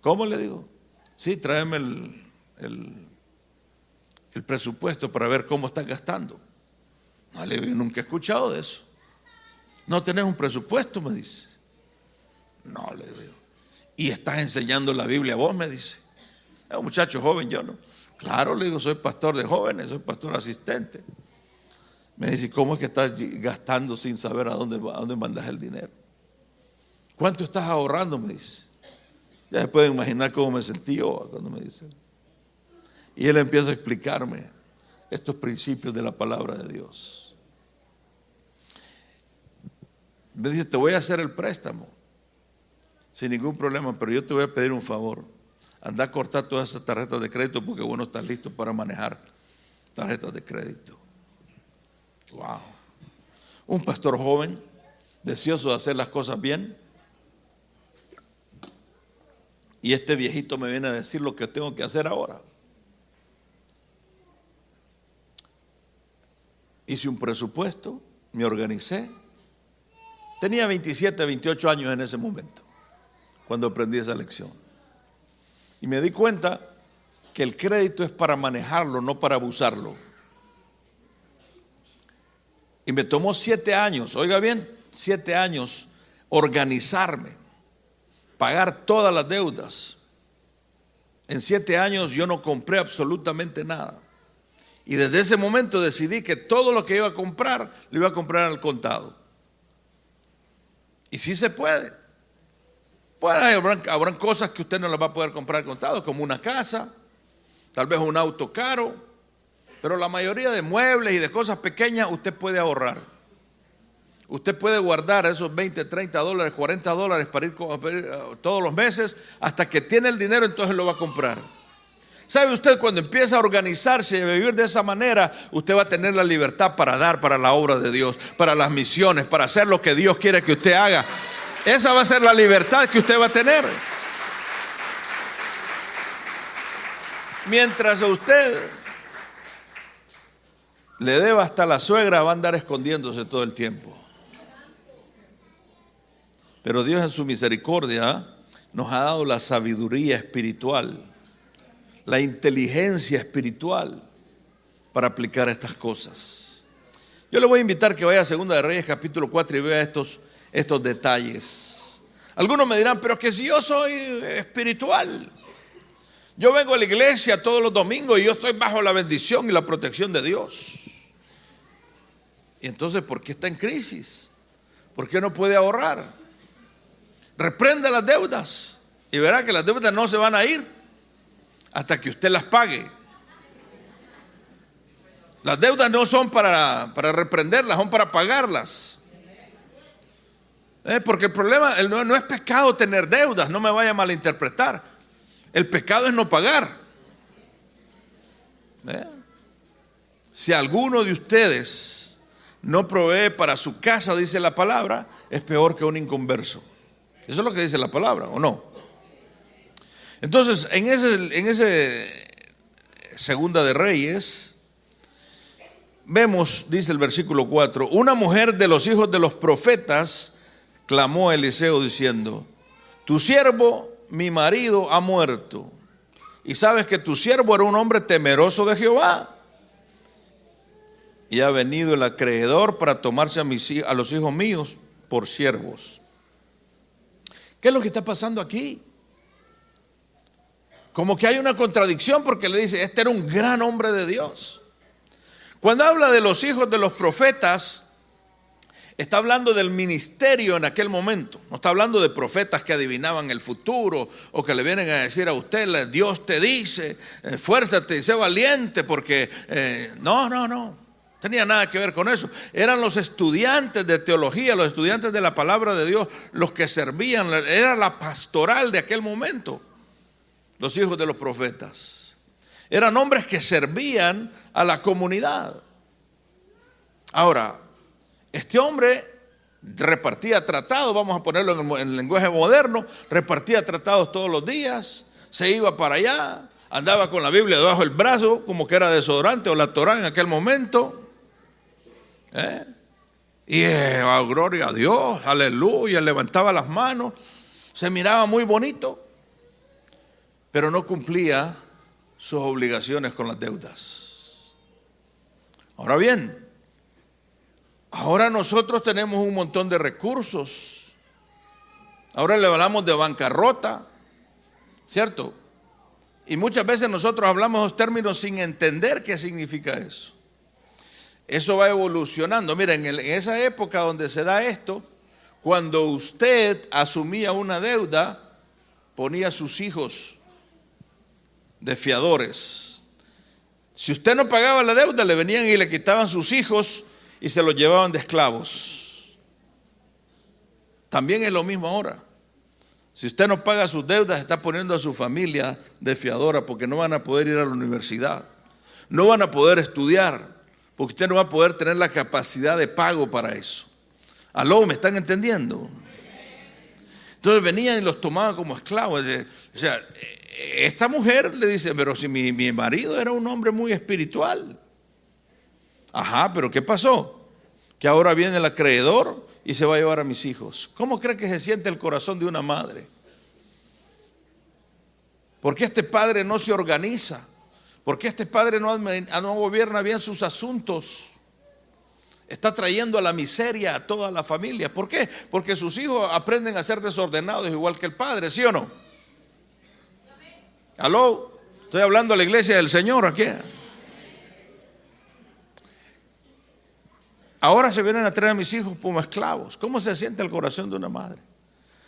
¿Cómo? Le digo. Sí, tráeme el presupuesto para ver cómo estás gastando. No, le digo, yo nunca he escuchado de eso. No tenés un presupuesto, me dice. No, le digo. ¿Y estás enseñando la Biblia vos? Me dice. Es un muchacho joven, yo no. Claro, le digo, soy pastor de jóvenes, soy pastor asistente. Me dice, ¿cómo es que estás gastando sin saber a dónde mandas el dinero? ¿Cuánto estás ahorrando? Me dice. Ya se pueden imaginar cómo me sentí yo cuando me dice. Y él empieza a explicarme estos principios de la palabra de Dios. Me dice, te voy a hacer el préstamo sin ningún problema, pero yo te voy a pedir un favor. Anda a cortar todas esas tarjetas de crédito porque vos no estás listo para manejar tarjetas de crédito. Wow. Un pastor joven, deseoso de hacer las cosas bien. Y este viejito me viene a decir lo que tengo que hacer ahora. Hice un presupuesto, me organicé. Tenía 27, 28 años en ese momento, cuando aprendí esa lección. Y me di cuenta que el crédito es para manejarlo, no para abusarlo. Y me tomó 7 años, oiga bien, 7 años organizarme, pagar todas las deudas. En 7 años yo no compré absolutamente nada. Y desde ese momento decidí que todo lo que iba a comprar, lo iba a comprar al contado. Y sí se puede. Bueno, habrán cosas que usted no las va a poder comprar al contado, como una casa, tal vez un auto caro, pero la mayoría de muebles y de cosas pequeñas usted puede ahorrar. Usted puede guardar esos 20, 30 dólares, 40 dólares para ir todos los meses, hasta que tiene el dinero, entonces lo va a comprar. ¿Sabe usted? Cuando empieza a organizarse y a vivir de esa manera, usted va a tener la libertad para dar para la obra de Dios, para las misiones, para hacer lo que Dios quiere que usted haga. Esa va a ser la libertad que usted va a tener. Mientras a usted le deba hasta la suegra, va a andar escondiéndose todo el tiempo. Pero Dios en su misericordia nos ha dado la sabiduría espiritual, la inteligencia espiritual para aplicar estas cosas. Yo le voy a invitar que vaya a Segunda de Reyes capítulo 4 y vea estos detalles. Algunos me dirán, pero que si yo soy espiritual, yo vengo a la iglesia todos los domingos y yo estoy bajo la bendición y la protección de Dios. Y entonces, ¿por qué está en crisis? ¿Por qué no puede ahorrar? Reprenda las deudas y verá que las deudas no se van a ir hasta que usted las pague. Las deudas no son para reprenderlas, son para pagarlas. Porque el problema no es pecado tener deudas, no me vaya a malinterpretar. El pecado es no pagar. Si alguno de ustedes no provee para su casa, dice la palabra, es peor que un inconverso. Eso es lo que dice la palabra, ¿o no? Entonces, en ese Segunda de Reyes, vemos, dice el versículo 4, una mujer de los hijos de los profetas clamó a Eliseo diciendo, tu siervo, mi marido, ha muerto. Y sabes que tu siervo era un hombre temeroso de Jehová. Y ha venido el acreedor para tomarse a los hijos míos por siervos. ¿Qué es lo que está pasando aquí? Como que hay una contradicción porque le dice, este era un gran hombre de Dios. Cuando habla de los hijos de los profetas, está hablando del ministerio en aquel momento. No está hablando de profetas que adivinaban el futuro o que le vienen a decir a usted, Dios te dice, esfuérzate y sé valiente porque no. Tenía nada que ver con eso. Eran los estudiantes de teología, los estudiantes de la palabra de Dios, los que servían. Era la pastoral de aquel momento. Los hijos de los profetas. Eran hombres que servían a la comunidad. Ahora, este hombre repartía tratados, vamos a ponerlo en el lenguaje moderno, repartía tratados todos los días, se iba para allá, andaba con la Biblia debajo del brazo, como que era desodorante o la Torá en aquel momento. Y gloria a Dios, aleluya, levantaba las manos, se miraba muy bonito, pero no cumplía sus obligaciones con las deudas. Ahora bien, ahora nosotros tenemos un montón de recursos. Ahora le hablamos de bancarrota, ¿cierto? Y muchas veces nosotros hablamos esos términos sin entender qué significa eso. Eso va evolucionando. Miren, en esa época donde se da esto, cuando usted asumía una deuda, ponía a sus hijos de fiadores. Si usted no pagaba la deuda, le venían y le quitaban sus hijos y se los llevaban de esclavos. También es lo mismo ahora. Si usted no paga sus deudas, está poniendo a su familia de fiadora, porque no van a poder ir a la universidad, no van a poder estudiar, porque usted no va a poder tener la capacidad de pago para eso. ¿Aló? ¿Me están entendiendo? Entonces venían y los tomaban como esclavos. O sea, esta mujer le dice, pero si mi marido era un hombre muy espiritual. Ajá, pero ¿qué pasó? Que ahora viene el acreedor y se va a llevar a mis hijos. ¿Cómo cree que se siente el corazón de una madre? ¿Por qué este padre no se organiza? ¿Por qué este padre no gobierna bien sus asuntos? Está trayendo a la miseria a toda la familia. ¿Por qué? Porque sus hijos aprenden a ser desordenados igual que el padre, ¿sí o no? ¿Aló? Estoy hablando a la iglesia del Señor aquí. Ahora se vienen a traer a mis hijos como esclavos. ¿Cómo se siente el corazón de una madre?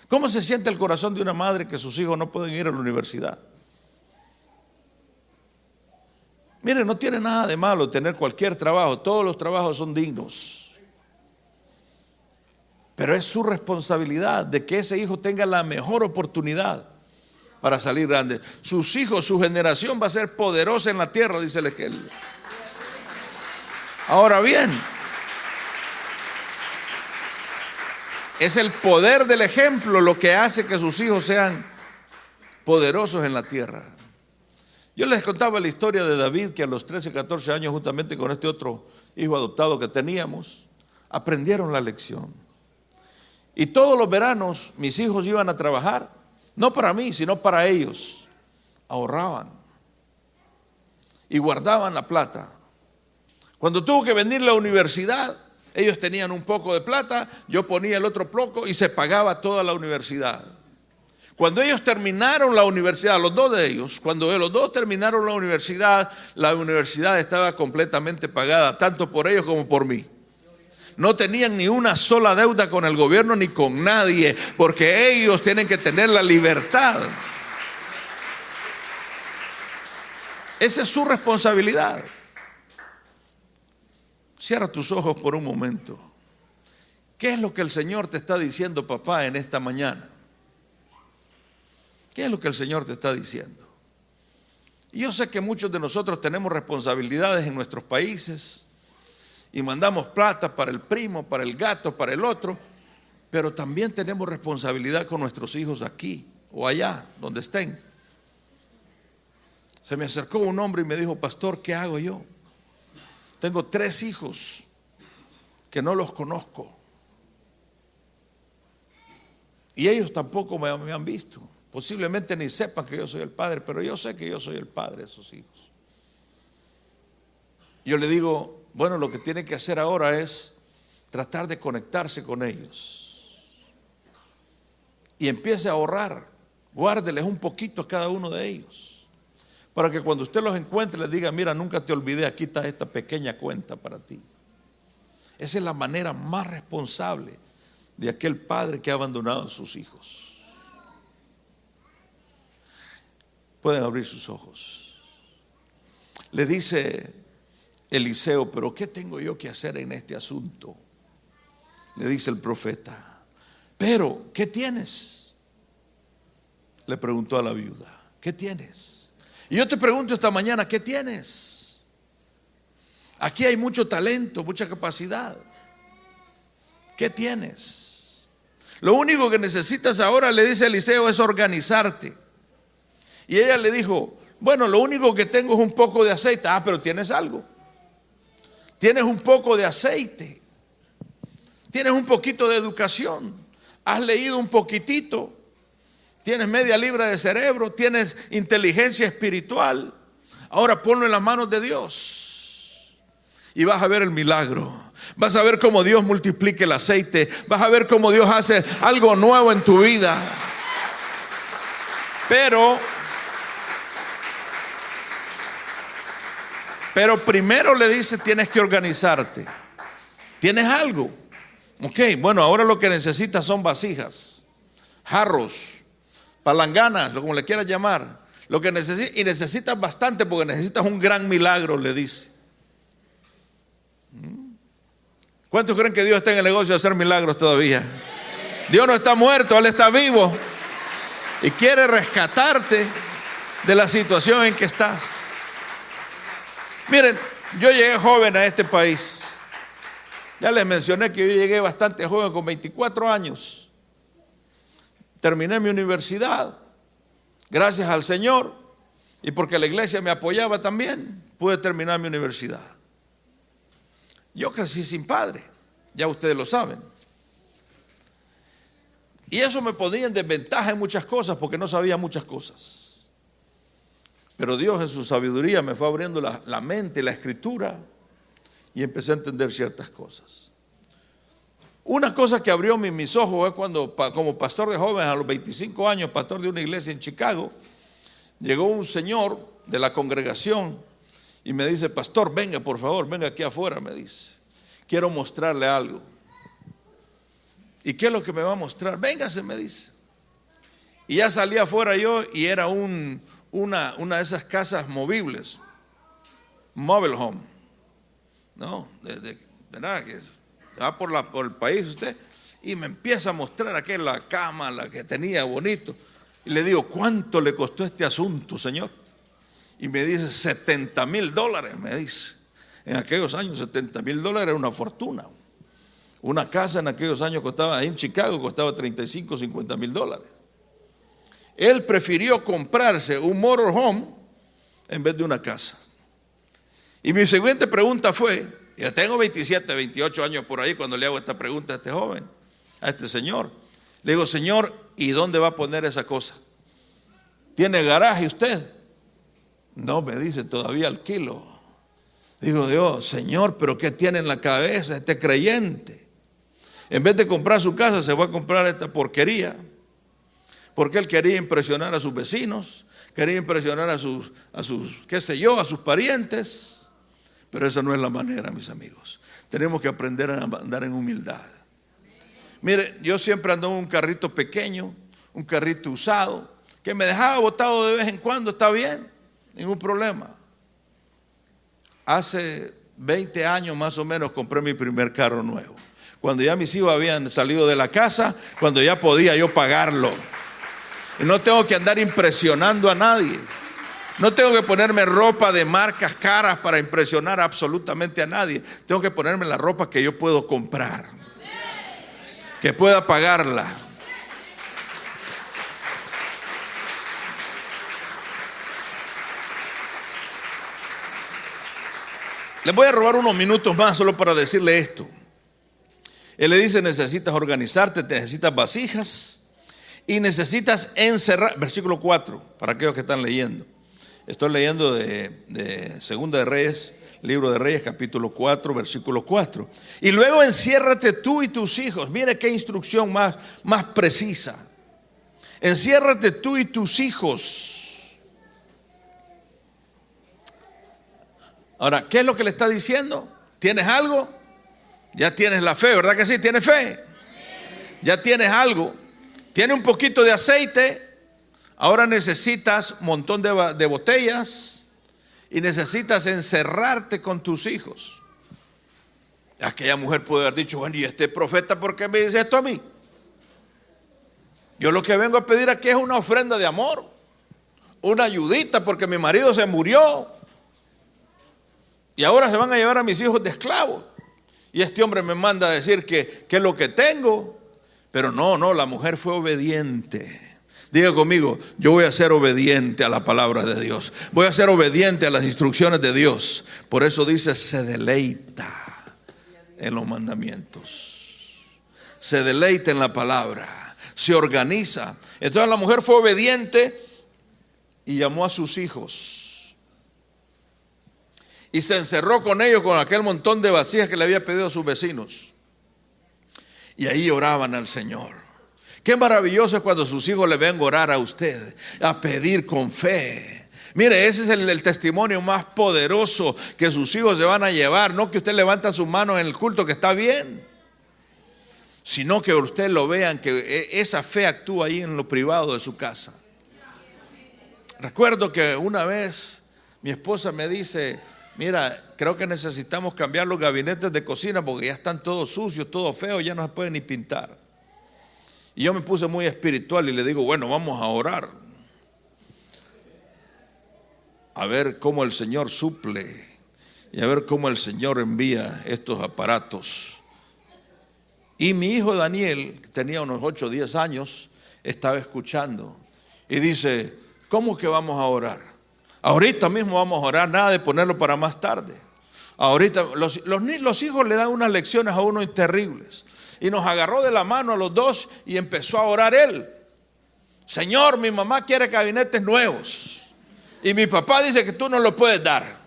¿Cómo se siente el corazón de una madre que sus hijos no pueden ir a la universidad? Mire, no tiene nada de malo tener cualquier trabajo. Todos los trabajos son dignos. Pero es su responsabilidad de que ese hijo tenga la mejor oportunidad para salir grande. Sus hijos, su generación va a ser poderosa en la tierra, dice el Evangelio. Ahora bien, es el poder del ejemplo lo que hace que sus hijos sean poderosos en la tierra. Yo les contaba la historia de David, que a los 13, 14 años, juntamente con este otro hijo adoptado que teníamos, aprendieron la lección. Y todos los veranos mis hijos iban a trabajar, no para mí, sino para ellos. Ahorraban y guardaban la plata. Cuando tuvo que venir la universidad, ellos tenían un poco de plata, yo ponía el otro poco y se pagaba toda la universidad. Cuando ellos terminaron la universidad, los dos de ellos, cuando los dos terminaron la universidad estaba completamente pagada, tanto por ellos como por mí. No tenían ni una sola deuda con el gobierno ni con nadie, porque ellos tienen que tener la libertad. Esa es su responsabilidad. Cierra tus ojos por un momento. ¿Qué es lo que el Señor te está diciendo, papá, en esta mañana? ¿Qué es lo que el Señor te está diciendo? Y yo sé que muchos de nosotros tenemos responsabilidades en nuestros países y mandamos plata para el primo, para el gato, para el otro, pero también tenemos responsabilidad con nuestros hijos aquí o allá, donde estén. Se me acercó un hombre y me dijo, pastor, ¿qué hago yo? Tengo 3 hijos que no los conozco y ellos tampoco me han visto. Posiblemente ni sepan que yo soy el padre, pero yo sé que yo soy el padre de esos hijos. Yo le digo, bueno, lo que tiene que hacer ahora es tratar de conectarse con ellos y empiece a ahorrar. Guárdeles un poquito a cada uno de ellos, para que cuando usted los encuentre les diga, mira, nunca te olvidé, aquí está esta pequeña cuenta para ti. Esa es la manera más responsable de aquel padre que ha abandonado a sus hijos. Pueden abrir sus ojos. Le dice Eliseo, pero ¿qué tengo yo que hacer en este asunto? Le dice el profeta, pero ¿qué tienes? Le preguntó a la viuda, ¿qué tienes? Y yo te pregunto esta mañana, ¿qué tienes? Aquí hay mucho talento, mucha capacidad. ¿Qué tienes? Lo único que necesitas ahora, le dice Eliseo, es organizarte. Y ella le dijo, bueno, lo único que tengo es un poco de aceite. Ah, pero tienes algo. Tienes un poco de aceite. Tienes un poquito de educación. Has leído un poquitito. Tienes media libra de cerebro. Tienes inteligencia espiritual. Ahora ponlo en las manos de Dios. Y vas a ver el milagro. Vas a ver cómo Dios multiplica el aceite. Vas a ver cómo Dios hace algo nuevo en tu vida. Pero primero le dice, tienes que organizarte. ¿Tienes algo? Ok, bueno, ahora lo que necesitas son vasijas, jarros, palanganas, como le quieras llamar. Lo que necesitas, y necesitas bastante porque necesitas un gran milagro, le dice. ¿Cuántos creen que Dios está en el negocio de hacer milagros todavía? Dios no está muerto, Él está vivo y quiere rescatarte de la situación en que estás. Miren, yo llegué joven a este país. Ya les mencioné que yo llegué bastante joven, con 24 años. Terminé mi universidad, gracias al Señor, y porque la iglesia me apoyaba también, pude terminar mi universidad. Yo crecí sin padre, ya ustedes lo saben. Y eso me ponía en desventaja en muchas cosas, porque no sabía muchas cosas. Pero Dios en su sabiduría me fue abriendo la mente, la escritura, y empecé a entender ciertas cosas. Una cosa que abrió mis ojos es cuando, como pastor de jóvenes, a los 25 años, pastor de una iglesia en Chicago, llegó un señor de la congregación y me dice: pastor, venga por favor, venga aquí afuera, me dice, quiero mostrarle algo. ¿Y qué es lo que me va a mostrar? Véngase, me dice. Y ya salí afuera yo, y era una de esas casas movibles, mobile home, ¿no? ¿Verdad? Que va por el país usted, y me empieza a mostrar aquella cama, la que tenía bonito. Y le digo: ¿cuánto le costó este asunto, señor? Y me dice: $70,000, me dice. En aquellos años $70,000 era una fortuna. Una casa en aquellos años costaba, ahí en Chicago, costaba $35,000, $50,000. Él prefirió comprarse un motorhome en vez de una casa. Y mi siguiente pregunta fue, ya tengo 27, 28 años por ahí cuando le hago esta pregunta a este joven, a este señor. Le digo: señor, ¿y dónde va a poner esa cosa? ¿Tiene garaje usted? No, me dice, todavía alquilo. Digo: Dios, señor, ¿pero qué tiene en la cabeza este creyente? En vez de comprar su casa, se va a comprar esta porquería. Porque él quería impresionar a sus vecinos, quería impresionar a sus, qué sé yo, a sus parientes. Pero esa no es la manera, mis amigos. Tenemos que aprender a andar en humildad. Mire, yo siempre ando en un carrito pequeño, un carrito usado, que me dejaba botado de vez en cuando, está bien, ningún problema. Hace 20 años más o menos compré mi primer carro nuevo. Cuando ya mis hijos habían salido de la casa, cuando ya podía yo pagarlo. Y no tengo que andar impresionando a nadie. No tengo que ponerme ropa de marcas caras para impresionar absolutamente a nadie. Tengo que ponerme la ropa que yo puedo comprar, que pueda pagarla. Les voy a robar unos minutos más solo para decirle esto. Él le dice: necesitas organizarte, necesitas vasijas y necesitas encerrar. Versículo 4, para aquellos que están leyendo. Estoy leyendo de Segunda de Reyes, libro de Reyes, capítulo 4, versículo 4. Y luego enciérrate tú y tus hijos. Mire qué instrucción más precisa. Enciérrate tú y tus hijos. Ahora, ¿qué es lo que le está diciendo? ¿Tienes algo? Ya tienes la fe, ¿verdad que sí? ¿Tienes fe? Ya tienes algo. Tienes un poquito de aceite. Ahora necesitas un montón de botellas y necesitas encerrarte con tus hijos. Aquella mujer puede haber dicho: bueno, ¿y este profeta por qué me dice esto a mí? Yo lo que vengo a pedir aquí es una ofrenda de amor, una ayudita, porque mi marido se murió y ahora se van a llevar a mis hijos de esclavos. Y este hombre me manda a decir que es lo que tengo. Pero no, la mujer fue obediente. Diga conmigo: yo voy a ser obediente a la palabra de Dios. Voy a ser obediente a las instrucciones de Dios. Por eso dice: se deleita en los mandamientos. Se deleita en la palabra. Se organiza. Entonces la mujer fue obediente y llamó a sus hijos. Y se encerró con ellos con aquel montón de vasijas que le había pedido a sus vecinos. Y ahí oraban al Señor. Qué maravilloso es cuando sus hijos le ven orar a usted, a pedir con fe. Mire, ese es el testimonio más poderoso que sus hijos se van a llevar. No que usted levanta sus manos en el culto, que está bien, sino que usted lo vean, que esa fe actúa ahí en lo privado de su casa. Recuerdo que una vez mi esposa me dice: mira, creo que necesitamos cambiar los gabinetes de cocina porque ya están todos sucios, todo feo, ya no se puede ni pintar. Y yo me puse muy espiritual y le digo: bueno, vamos a orar, a ver cómo el Señor suple y a ver cómo el Señor envía estos aparatos. Y mi hijo Daniel, que tenía unos 8 o 10 años, estaba escuchando y dice: ¿cómo que vamos a orar? Ahorita mismo vamos a orar, nada de ponerlo para más tarde. Ahorita los hijos le dan unas lecciones a uno terribles. Y nos agarró de la mano a los dos y empezó a orar él: Señor, mi mamá quiere gabinetes nuevos y mi papá dice que tú no lo puedes dar.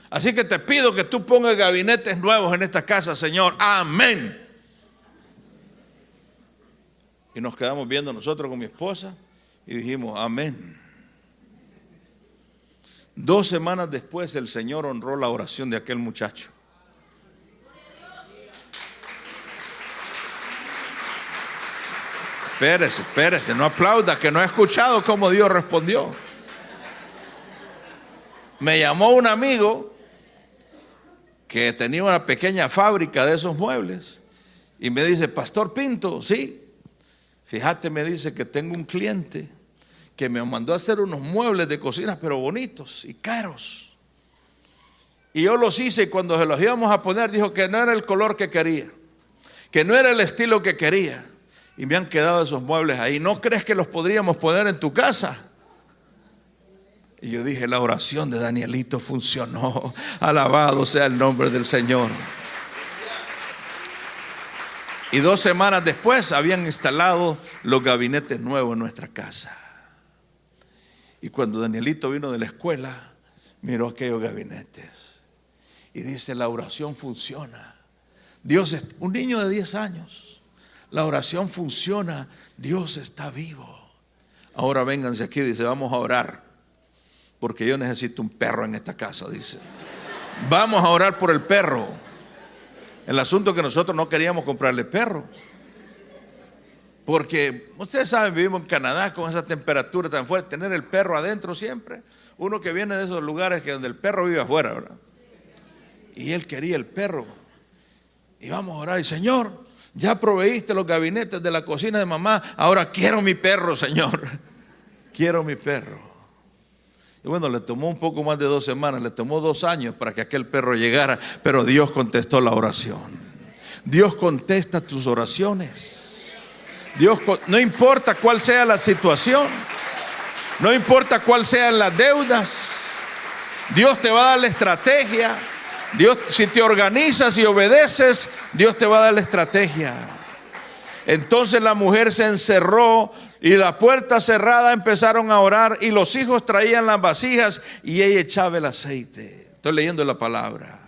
Así que te pido que tú pongas gabinetes nuevos en esta casa, Señor. Amén. Y nos quedamos viendo nosotros con mi esposa y dijimos: amén. 2 semanas después el Señor honró la oración de aquel muchacho. Espérese, no aplauda, que no he escuchado cómo Dios respondió. Me llamó un amigo que tenía una pequeña fábrica de esos muebles y me dice: Pastor Pinto, sí, fíjate, me dice que tengo un cliente que me mandó a hacer unos muebles de cocina, pero bonitos y caros. Y yo los hice, y cuando se los íbamos a poner dijo que no era el color que quería, que no era el estilo que quería. Y me han quedado esos muebles ahí. ¿No crees que los podríamos poner en tu casa? Y yo dije: la oración de Danielito funcionó. Alabado sea el nombre del Señor. Y 2 semanas después habían instalado los gabinetes nuevos en nuestra casa. Y cuando Danielito vino de la escuela, miró aquellos gabinetes y dice: la oración funciona. Dios es un niño de 10 años. La oración funciona, Dios está vivo. Ahora vénganse aquí, dice: vamos a orar, porque yo necesito un perro en esta casa, dice. Vamos a orar por el perro. El asunto es que nosotros no queríamos comprarle perro, porque ustedes saben, vivimos en Canadá con esa temperatura tan fuerte. Tener el perro adentro siempre, uno que viene de esos lugares que donde el perro vive afuera, ¿verdad? Y él quería el perro. Y vamos a orar: y Señor, ya proveíste los gabinetes de la cocina de mamá, ahora quiero mi perro, Señor. Quiero mi perro. Y bueno, le tomó un poco más de 2 semanas, le tomó 2 años para que aquel perro llegara, pero Dios contestó la oración. Dios contesta tus oraciones. No importa cuál sea la situación, no importa cuál sean las deudas, Dios te va a dar la estrategia. Dios, si te organizas y obedeces, Dios te va a dar la estrategia. Entonces la mujer se encerró y la puerta cerrada, empezaron a orar y los hijos traían las vasijas y ella echaba el aceite. Estoy leyendo la palabra.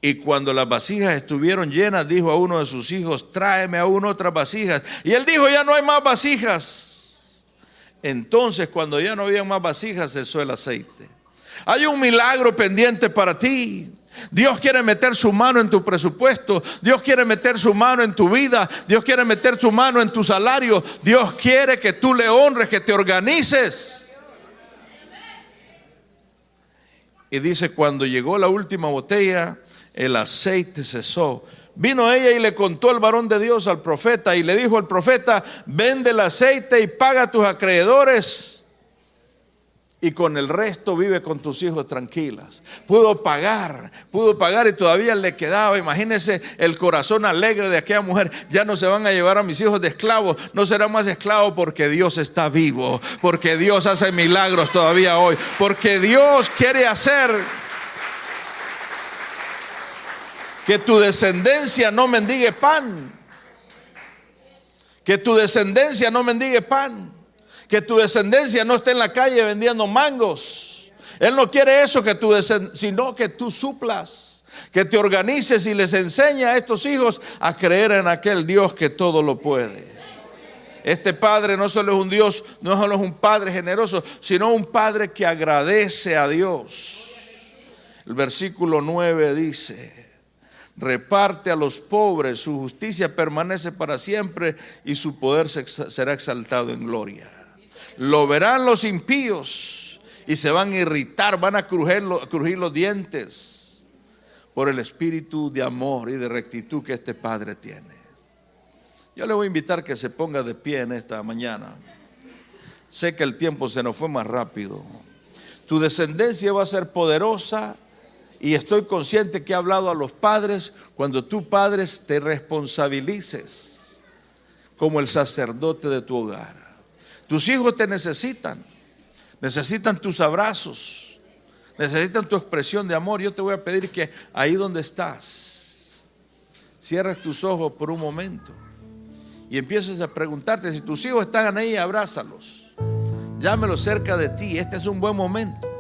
Y cuando las vasijas estuvieron llenas, dijo a uno de sus hijos: tráeme aún otras vasijas. Y él dijo: ya no hay más vasijas. Entonces, cuando ya no había más vasijas, cesó el aceite. Hay un milagro pendiente para ti. Dios quiere meter su mano en tu presupuesto. Dios quiere meter su mano en tu vida. Dios quiere meter su mano en tu salario. Dios quiere que tú le honres, que te organices. Y dice: cuando llegó la última botella, el aceite cesó. Vino ella y le contó el varón de Dios al profeta y le dijo al profeta: vende el aceite y paga a tus acreedores, y con el resto vive con tus hijos tranquilas. Pudo pagar y todavía le quedaba. Imagínense el corazón alegre de aquella mujer: ya no se van a llevar a mis hijos de esclavos, no serán más esclavos, porque Dios está vivo, porque Dios hace milagros todavía hoy, porque Dios quiere hacer que tu descendencia no mendigue pan, que tu descendencia no mendigue pan, que tu descendencia no esté en la calle vendiendo mangos. Él no quiere eso, sino que tú suplas, que te organices y les enseñes a estos hijos a creer en aquel Dios que todo lo puede. Este Padre no solo es un Dios, no solo es un Padre generoso, sino un Padre que agradece a Dios. El versículo 9 dice: reparte a los pobres, su justicia permanece para siempre y su poder será exaltado en gloria. Lo verán los impíos y se van a irritar, van a crujir los dientes por el espíritu de amor y de rectitud que este Padre tiene. Yo le voy a invitar que se ponga de pie en esta mañana. Sé que el tiempo se nos fue más rápido. Tu descendencia va a ser poderosa y estoy consciente que he hablado a los padres. Cuando tú, padres, te responsabilices como el sacerdote de tu hogar. Tus hijos te necesitan tus abrazos, necesitan tu expresión de amor. Yo te voy a pedir que ahí donde estás, cierres tus ojos por un momento y empieces a preguntarte, si tus hijos están ahí, abrázalos, llámelos cerca de ti. Este es un buen momento.